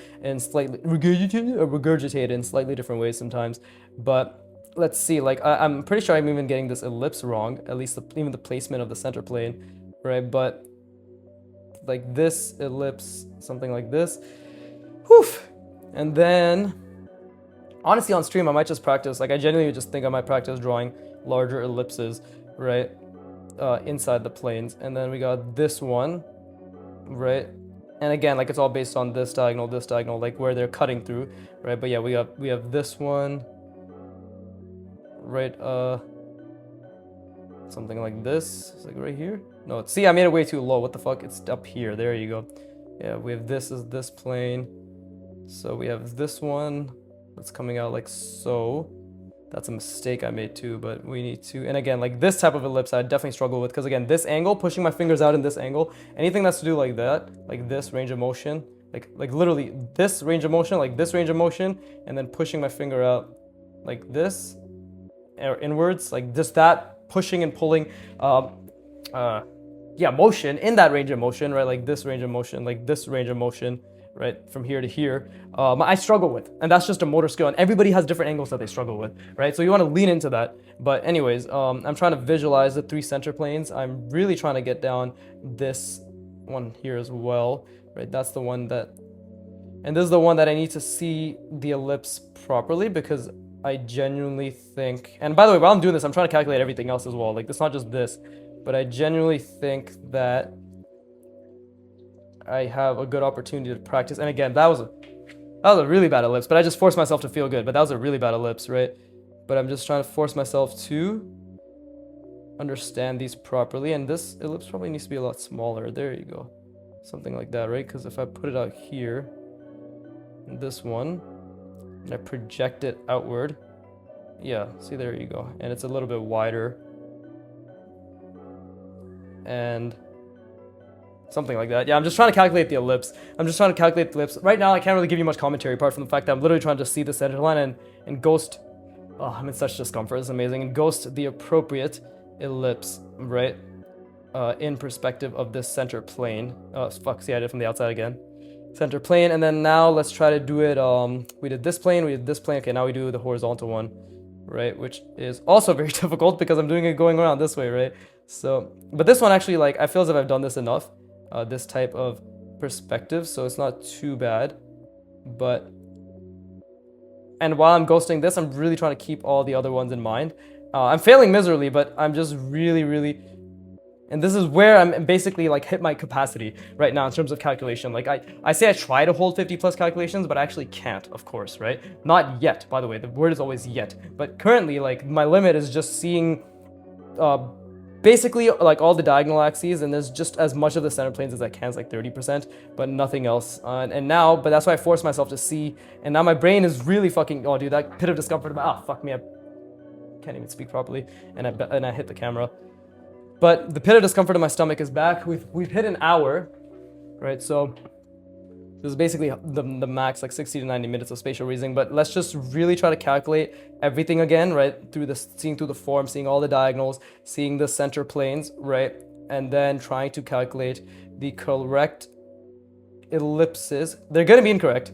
in slightly different ways sometimes. But let's see, like I'm pretty sure I'm even getting this ellipse wrong, at least even the placement of the center plane, right? But like this ellipse, something like this, whew. And then honestly on stream I might just practice, like I genuinely just think I might practice drawing larger ellipses, right, inside the planes. And then we got this one, right? And again, like it's all based on this diagonal, like where they're cutting through, right? But yeah, we have this one, right? Something like this. It's like right here. No, see, I made it way too low. What the fuck? It's up here. There you go. Yeah, we have this as this plane. So we have this one that's coming out like so. That's a mistake I made too, but we need to, and again, like this type of ellipse I definitely struggle with, because again, this angle, pushing my fingers out in this angle, anything that's to do like that, like this range of motion, like literally this range of motion, like this range of motion, and then pushing my finger out like this, or inwards, like just that pushing and pulling, motion in that range of motion, right? Like this range of motion, like this range of motion, right, from here to here, I struggle with, and that's just a motor skill, and everybody has different angles that they struggle with, right? So you want to lean into that. But anyways, I'm trying to visualize the three center planes. I'm really trying to get down this one here as well, right? That's the one that, and this is the one that I need to see the ellipse properly, because I genuinely think, and by the way, while I'm doing this, I'm trying to calculate everything else as well. Like it's not just this, but I genuinely think that I have a good opportunity to practice. And again, that was a really bad ellipse, but I just forced myself to feel good. But that was a really bad ellipse, right? But I'm just trying to force myself to understand these properly. And this ellipse probably needs to be a lot smaller. There you go. Something like that, right? Because if I put it out here, this one, and I project it outward, yeah, see, there you go. And it's a little bit wider. And something like that. Yeah, I'm just trying to calculate the ellipse. Right now, I can't really give you much commentary apart from the fact that I'm literally trying to see the center line and ghost. Oh, I'm in such discomfort. It's amazing. And ghost the appropriate ellipse, right? In perspective of this center plane. Oh, fuck. See, I did it from the outside again. Center plane. And then now let's try to do it. We did this plane. Okay, now we do the horizontal one, right? Which is also very difficult because I'm doing it going around this way, right? So, but this one actually, like, I feel as if I've done this enough. This type of perspective, so it's not too bad. But, and while I'm ghosting this, I'm really trying to keep all the other ones in mind. I'm failing miserably, but I'm just really, and this is where I'm basically like hit my capacity right now in terms of calculation. Like I say I try to hold 50 plus calculations, but I actually can't, of course, right? Not yet, by the way, the word is always yet. But currently, like my limit is just seeing basically like all the diagonal axes, and there's just as much of the center planes as I can, it's like 30%, but nothing else. And now, but that's why I forced myself to see, and now my brain is really fucking, oh dude, that pit of discomfort, fuck me, I can't even speak properly, and I hit the camera. But the pit of discomfort in my stomach is back. We've hit an hour, right? So this is basically the max, like 60 to 90 minutes of spatial reasoning. But let's just really try to calculate everything again, right? Seeing through the form, seeing all the diagonals, seeing the center planes, right? and then trying to calculate the correct ellipses. They're gonna be incorrect.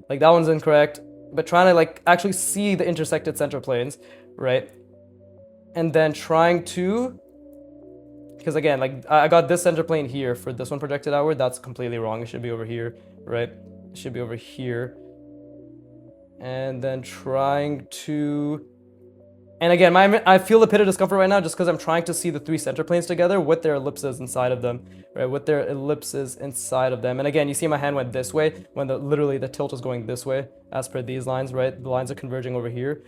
Like that one's incorrect, but trying to like actually see the intersected center planes, right? And then trying to, because again, like I got this center plane here for this one projected outward. That's completely wrong. It should be over here, right? It should be over here. And then trying to, and again, I feel a bit of discomfort right now just because I'm trying to see the three center planes together with their ellipses inside of them, right? With their ellipses inside of them. And again, you see my hand went this way when literally the tilt is going this way as per these lines, right? The lines are converging over here.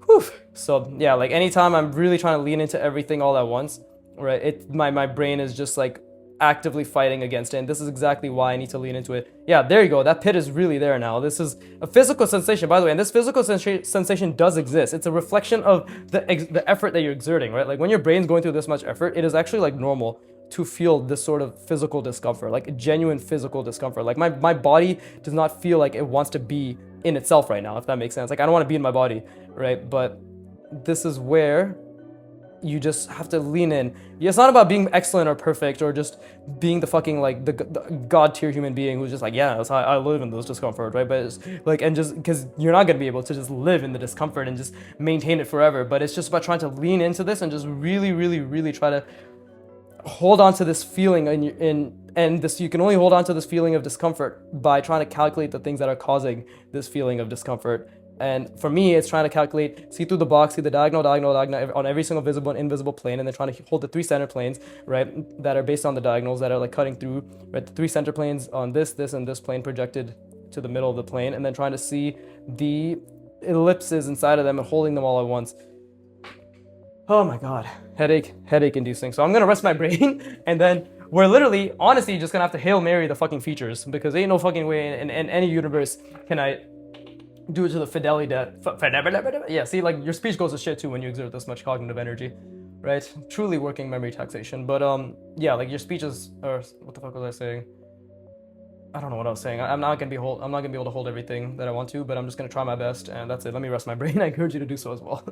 Whew. So yeah, like anytime I'm really trying to lean into everything all at once, right? My brain is just like actively fighting against it, and this is exactly why I need to lean into it. Yeah, there you go. That pit is really there now. This is a physical sensation, by the way, and this physical sensation does exist. It's a reflection of the effort that you're exerting, right? Like when your brain's going through this much effort, it is actually like normal to feel this sort of physical discomfort, like a genuine physical discomfort. Like my body does not feel like it wants to be in itself right now, if that makes sense. Like I don't want to be in my body, right? But this is where you just have to lean in. It's not about being excellent or perfect or just being the fucking like the god tier human being who's just like, yeah, that's how I live in this discomfort, right? But it's like, and just because you're not gonna be able to just live in the discomfort and just maintain it forever. But it's just about trying to lean into this and just really, really, really try to hold on to this feeling and this, you can only hold on to this feeling of discomfort by trying to calculate the things that are causing this feeling of discomfort. And for me, it's trying to calculate, see through the box, see the diagonal on every single visible and invisible plane, and then trying to hold the three center planes, right, that are based on the diagonals that are like cutting through, right, the three center planes on this, and this plane projected to the middle of the plane, and then trying to see the ellipses inside of them and holding them all at once. Oh my God, headache inducing. So I'm gonna rest my brain, and then we're literally, honestly, just gonna have to Hail Mary the fucking features, because ain't no fucking way in any universe can I do it to the fidelity that, yeah, see, like your speech goes to shit too when you exert this much cognitive energy, right? Truly working memory taxation. But yeah, like your speeches, or what the fuck was I saying? I don't know what I was saying. I'm not gonna be able to hold everything that I want to, but I'm just gonna try my best, and that's it. Let me rest my brain. I encourage you to do so as well.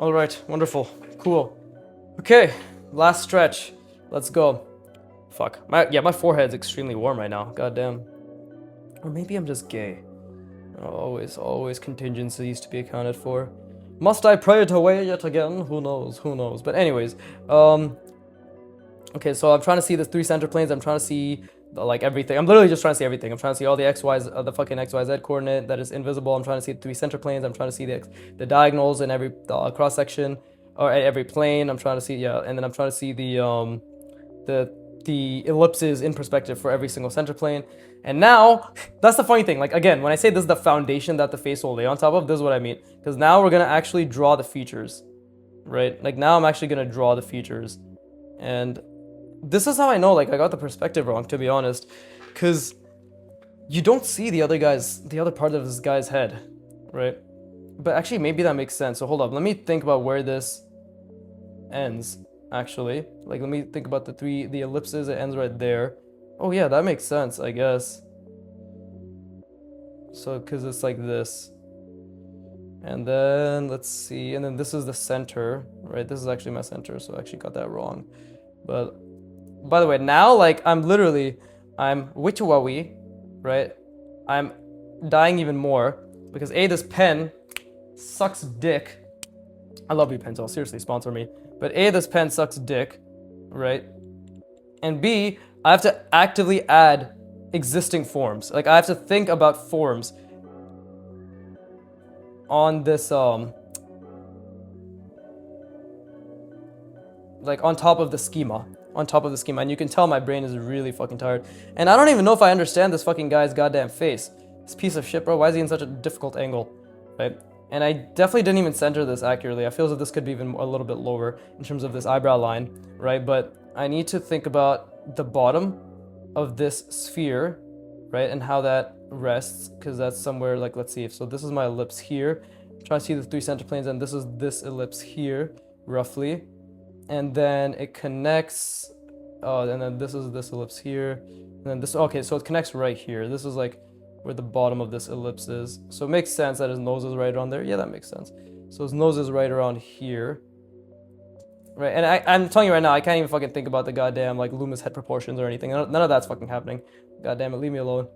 All right, wonderful, cool. Okay, last stretch. Let's go. Fuck. My forehead's extremely warm right now. God damn. Or maybe I'm just gay. Always contingencies to be accounted for. Must I pray it away yet again? Who knows? But anyways, okay, so I'm trying to see the three center planes. I'm trying to see like everything. I'm literally just trying to see everything. I'm trying to see all the the fucking XYZ coordinate that is invisible. I'm trying to see the three center planes. I'm trying to see the diagonals in every cross section or at every plane. I'm trying to see, yeah, and then I'm trying to see the ellipses in perspective for every single center plane. And now, that's the funny thing. Like again, when I say this is the foundation that the face will lay on top of, this is what I mean. Because now we're gonna actually draw the features, right? Like now I'm actually gonna draw the features, and this is how I know, like, I got the perspective wrong, to be honest, because you don't see the other part of this guy's head, right? But actually, maybe that makes sense. So hold up, let me think about where this ends, actually. Like, let me think about the ellipses, it ends right there. Oh yeah, that makes sense, I guess. So, because it's like this. And then, let's see, and then this is the center, right? This is actually my center, so I actually got that wrong. But by the way, now, like, I'm witchawawi, right? I'm dying even more because A, this pen sucks dick. I love you, Pentel, seriously, sponsor me. But A, this pen sucks dick, right? And B, I have to actively add existing forms. Like, I have to think about forms on this, like, on top of the schema. And you can tell my brain is really fucking tired. And I don't even know if I understand this fucking guy's goddamn face. This piece of shit, bro. Why is he in such a difficult angle, right? And I definitely didn't even center this accurately. I feel as if this could be even a little bit lower in terms of this eyebrow line, right? But I need to think about the bottom of this sphere, right, and how that rests, because that's somewhere, like, let's see, so this is my ellipse here. Try to see the 3 center planes, and this is this ellipse here, roughly. And then it connects, and then this is this ellipse here, and then this, okay, so it connects right here. This is like where the bottom of this ellipse is. So it makes sense that his nose is right around there. Yeah, that makes sense. So his nose is right around here. Right, and I'm telling you right now, I can't even fucking think about the goddamn, like, Loomis head proportions or anything. None of that's fucking happening. God damn it, leave me alone.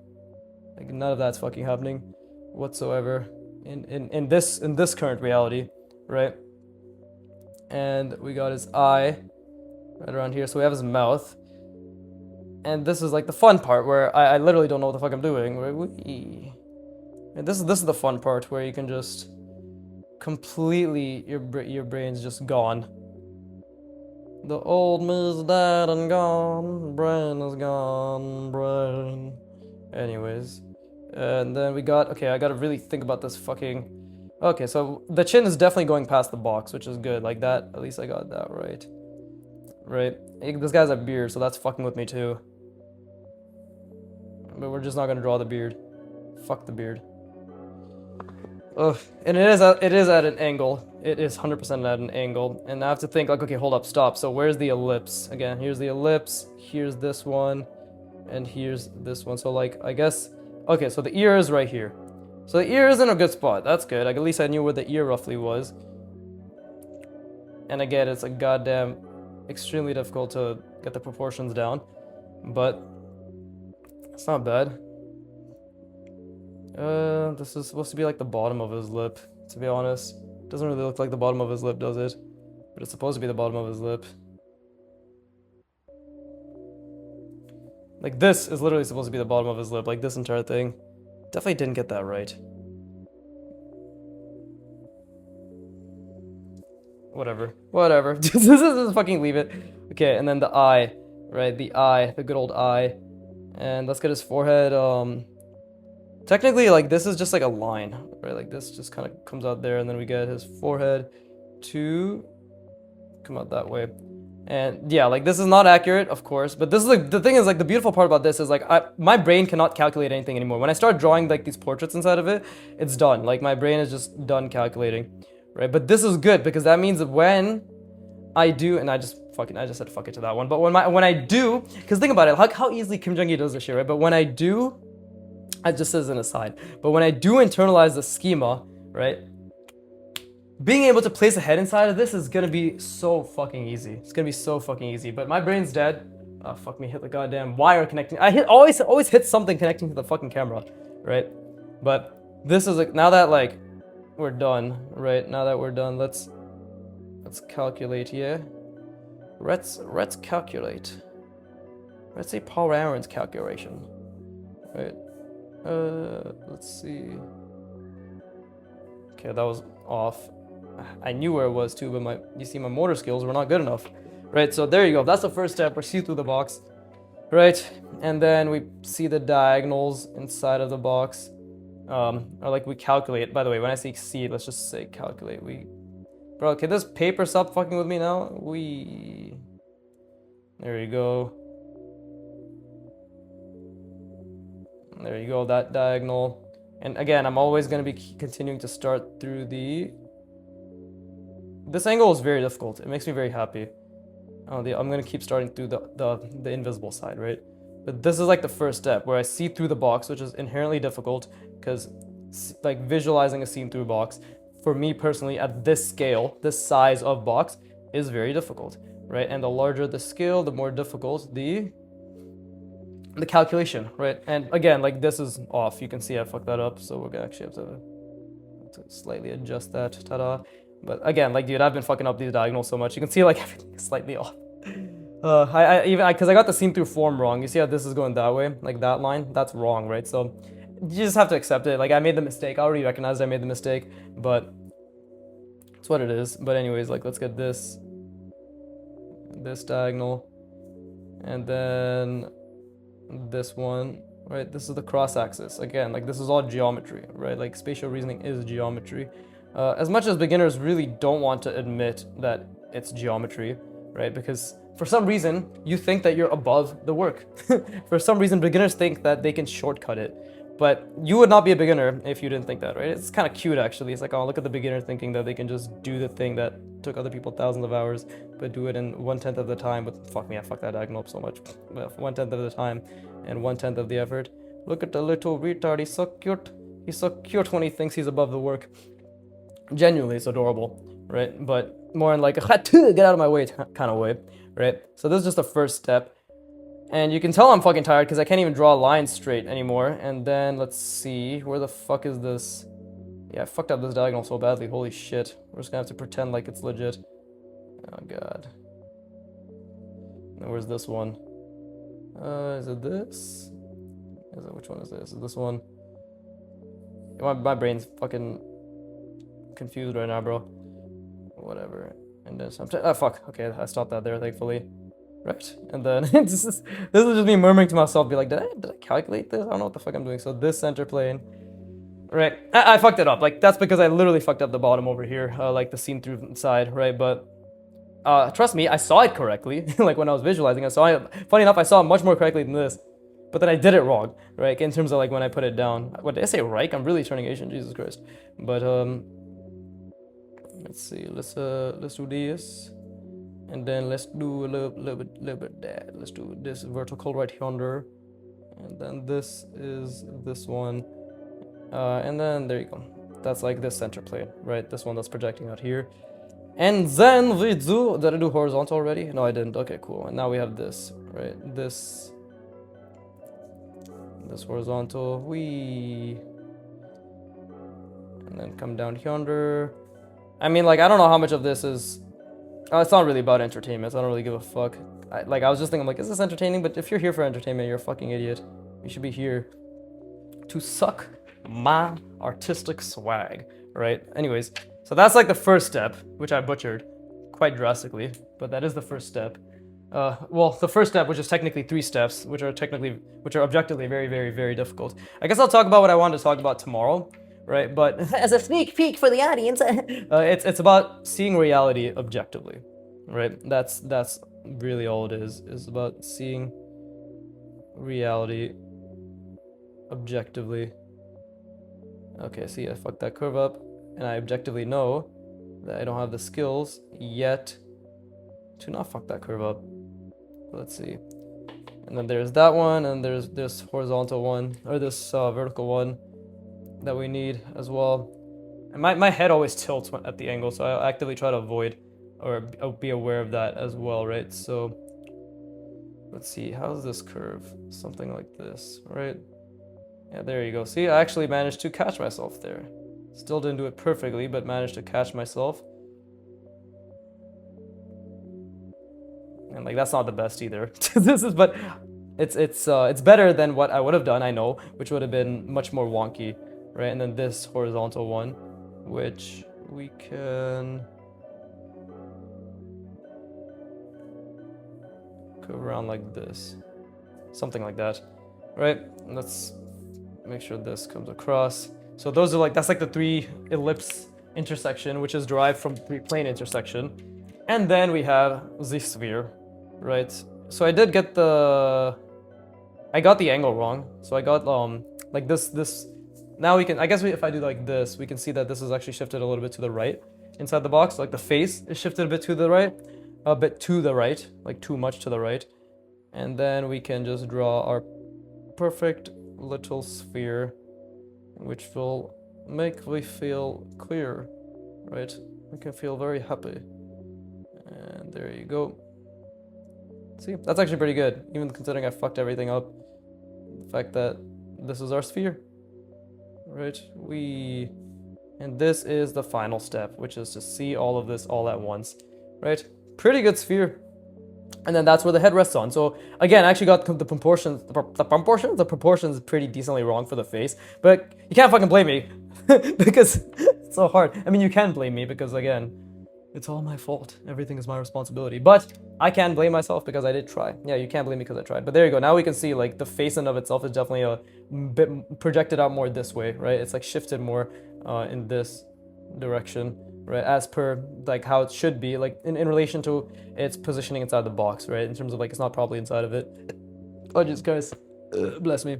Like, none of that's fucking happening whatsoever in this current reality, right? And we got his eye right around here, so we have his mouth. And this is like the fun part where I literally don't know what the fuck I'm doing. Right? And this is the fun part where you can just completely, your brain's just gone. The old me's dead and gone, brain is gone, brain. Anyways, and then we got, okay, I gotta really think about this fucking, okay, so the chin is definitely going past the box, which is good, like that, at least I got that right. Right, this guy's a beard, so that's fucking with me too. But we're just not gonna draw the beard. Fuck the beard. Ugh, and it is at an angle. It is 100% at an angle, and I have to think like, okay, hold up, stop. So where's the ellipse? Again, here's the ellipse. Here's this one, and here's this one. So like, I guess, okay, so the ear is right here. So the ear is in a good spot. That's good. Like at least I knew where the ear roughly was. And again, it's a goddamn extremely difficult to get the proportions down, but it's not bad. This is supposed to be like the bottom of his lip, to be honest. Doesn't really look like the bottom of his lip, does it? But it's supposed to be the bottom of his lip. Like this is literally supposed to be the bottom of his lip, like this entire thing. Definitely didn't get that right. Whatever. Just fucking leave it. Okay, and then the eye, right? The eye, the good old eye. And let's get his forehead. Technically, like, this is just like a line, right? Like, this just kind of comes out there, and then we get his forehead to come out that way. And yeah, like, this is not accurate, of course, but this is like, the thing is, like, the beautiful part about this is, like, my brain cannot calculate anything anymore. When I start drawing, like, these portraits inside of it, it's done. Like, my brain is just done calculating, right? But this is good, because that means that when I do, and I just said fuck it to that one, but when I do, because think about it, how easily Kim Jong-il does this shit, right? But when I do, just as an aside, but when I do internalize the schema, right, being able to place a head inside of this is gonna be so fucking easy. It's gonna be so fucking easy. But my brain's dead. Fuck me, hit the goddamn wire connecting. Always hit something connecting to the fucking camera, right? But this is like, now that like we're done, right? Now that we're done, let's calculate here. Let's calculate. Let's say Paul Aaron's calculation, right? Let's see. Okay, that was off. I knew where it was too, but my motor skills were not good enough. Right, so there you go. That's the first step. We see through the box. Right, and then we see the diagonals inside of the box. Or like we calculate. By the way, when I say see, let's just say calculate. Bro, can this paper stop fucking with me now? There you go. There you go, that diagonal. And again, I'm always going to be continuing to start through this angle is very difficult. It makes me very happy. I'm going to keep starting through the invisible side, right? But this is like the first step where I see through the box, which is inherently difficult because like visualizing a scene through box, for me personally, at this scale, this size of box is very difficult, right? And the larger the scale, the more difficult the calculation, right? And again, like this is off. You can see I fucked that up, so we're gonna actually have to slightly adjust that. Ta-da! But again, like dude, I've been fucking up these diagonals so much. You can see like everything is slightly off. Because I got the scene through form wrong. You see how this is going that way, like that line? That's wrong, right? So you just have to accept it. Like I made the mistake. I already recognized I made the mistake, but it's what it is. But anyways, like let's get this diagonal, and then this one, right? This is the cross axis. Again, like this is all geometry, right? Like spatial reasoning is geometry. As much as beginners really don't want to admit that it's geometry, right? Because for some reason, you think that you're above the work. For some reason, beginners think that they can shortcut it. But you would not be a beginner if you didn't think that, right? It's kind of cute, actually. It's like, oh, look at the beginner thinking that they can just do the thing that took other people thousands of hours, but do it in 1/10 of the time. But fuck me, I fucked that diagonal up so much. 1/10 of the time and 1/10 of the effort. Look at the little retard. He's so cute. He's so cute when he thinks he's above the work. Genuinely, it's adorable, right? But more in like a get out of my way kind of way, right? So this is just the first step. And you can tell I'm fucking tired because I can't even draw lines straight anymore. And then let's see, where the fuck is this? Yeah, I fucked up this diagonal so badly. Holy shit. We're just gonna have to pretend like it's legit. Oh god. Now where's this one? Is it this? Is it, which one is this? Is this one? My brain's fucking confused right now, bro. Whatever. And then some. Oh fuck. Okay, I stopped that there, thankfully. Right, and then this is just me murmuring to myself, be like, did I calculate this? I don't know what the fuck I'm doing. So this center plane, right? I fucked it up. Like that's because I literally fucked up the bottom over here, like the seam through side, right? But trust me, I saw it correctly. Like when I was visualizing, I saw it. Funny enough, I saw it much more correctly than this, but then I did it wrong, right? In terms of like when I put it down. What did I say? Right? I'm really turning Asian. Jesus Christ. But let's see. Let's do this. And then let's do a little bit that. Let's do this vertical right yonder. And then this is this one. And then there you go. That's like this center plane, right? This one that's projecting out here. And then we do, did I do horizontal already? No, I didn't. Okay, cool. And now we have this, right? This horizontal, and then come down yonder. I mean, like, I don't know how much of this is, it's not really about entertainment, so I don't really give a fuck. I was just thinking, like, is this entertaining? But if you're here for entertainment, you're a fucking idiot. You should be here to suck my artistic swag, right? Anyways, so that's like the first step, which I butchered quite drastically, but that is the first step. Well, the first step, which is technically 3 steps, which are objectively very, very, very difficult. I guess I'll talk about what I wanted to talk about tomorrow, right? But
As a sneak peek for the audience.
it's about seeing reality objectively, right? That's really all it is about seeing reality objectively. Okay, see, I fucked that curve up, and I objectively know that I don't have the skills yet to not fuck that curve up. Let's see. And then there's that one, and there's this horizontal one, or this vertical one that we need as well. And my head always tilts at the angle, so I actively try to avoid or be aware of that as well, right? So let's see, how's this curve? Something like this, right? Yeah, there you go. See, I actually managed to catch myself there. Still didn't do it perfectly, but managed to catch myself. And like that's not the best either. But it's better than what I would have done, I know, which would have been much more wonky, right? And then this horizontal one, which we can go around like this, something like that, right? Let's make sure this comes across. So those are like, that's like the 3 ellipse intersection, which is derived from 3 plane intersection. And then we have the sphere, right? So I got the angle wrong. So I got like this. Now we can, I guess if I do like this, we can see that this is actually shifted a little bit to the right inside the box. Like the face is shifted a bit to the right, like too much to the right. And then we can just draw our perfect little sphere, which will make me feel clear, right? We can feel very happy. And there you go. See, that's actually pretty good, even considering I fucked everything up. The fact that this is our sphere, right? And this is the final step, which is to see all of this all at once, right? Pretty good sphere. And then that's where the head rests on. So again, I actually got the proportions pretty decently wrong for the face, but you can't fucking blame me because it's so hard. I mean, you can blame me because again, it's all my fault. Everything is my responsibility. But I can blame myself because I did try. Yeah, you can't blame me because I tried. But there you go. Now we can see like the face in of itself is definitely a bit projected out more this way, right? It's like shifted more in this direction, right? As per like how it should be, like in relation to its positioning inside the box, right? In terms of like it's not properly inside of it. Oh, just guys, bless me.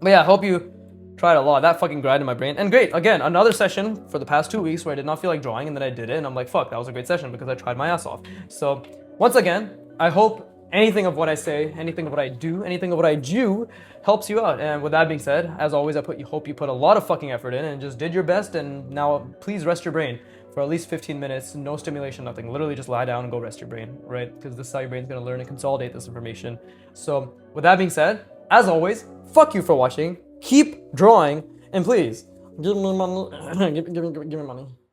But yeah, I hope you tried a lot. That fucking grinded my brain. And great, again, another session for the past 2 weeks where I did not feel like drawing, and then I did it, and I'm like, fuck, that was a great session because I tried my ass off. So once again, I hope anything of what I say, anything of what I do, anything of what I do helps you out. And with that being said, as always, hope you put a lot of fucking effort in and just did your best. And now please rest your brain for at least 15 minutes, no stimulation, nothing. Literally just lie down and go rest your brain, right? Because this is how your brain's gonna learn and consolidate this information. So with that being said, as always, fuck you for watching, keep drawing, and please, give me money, give me money.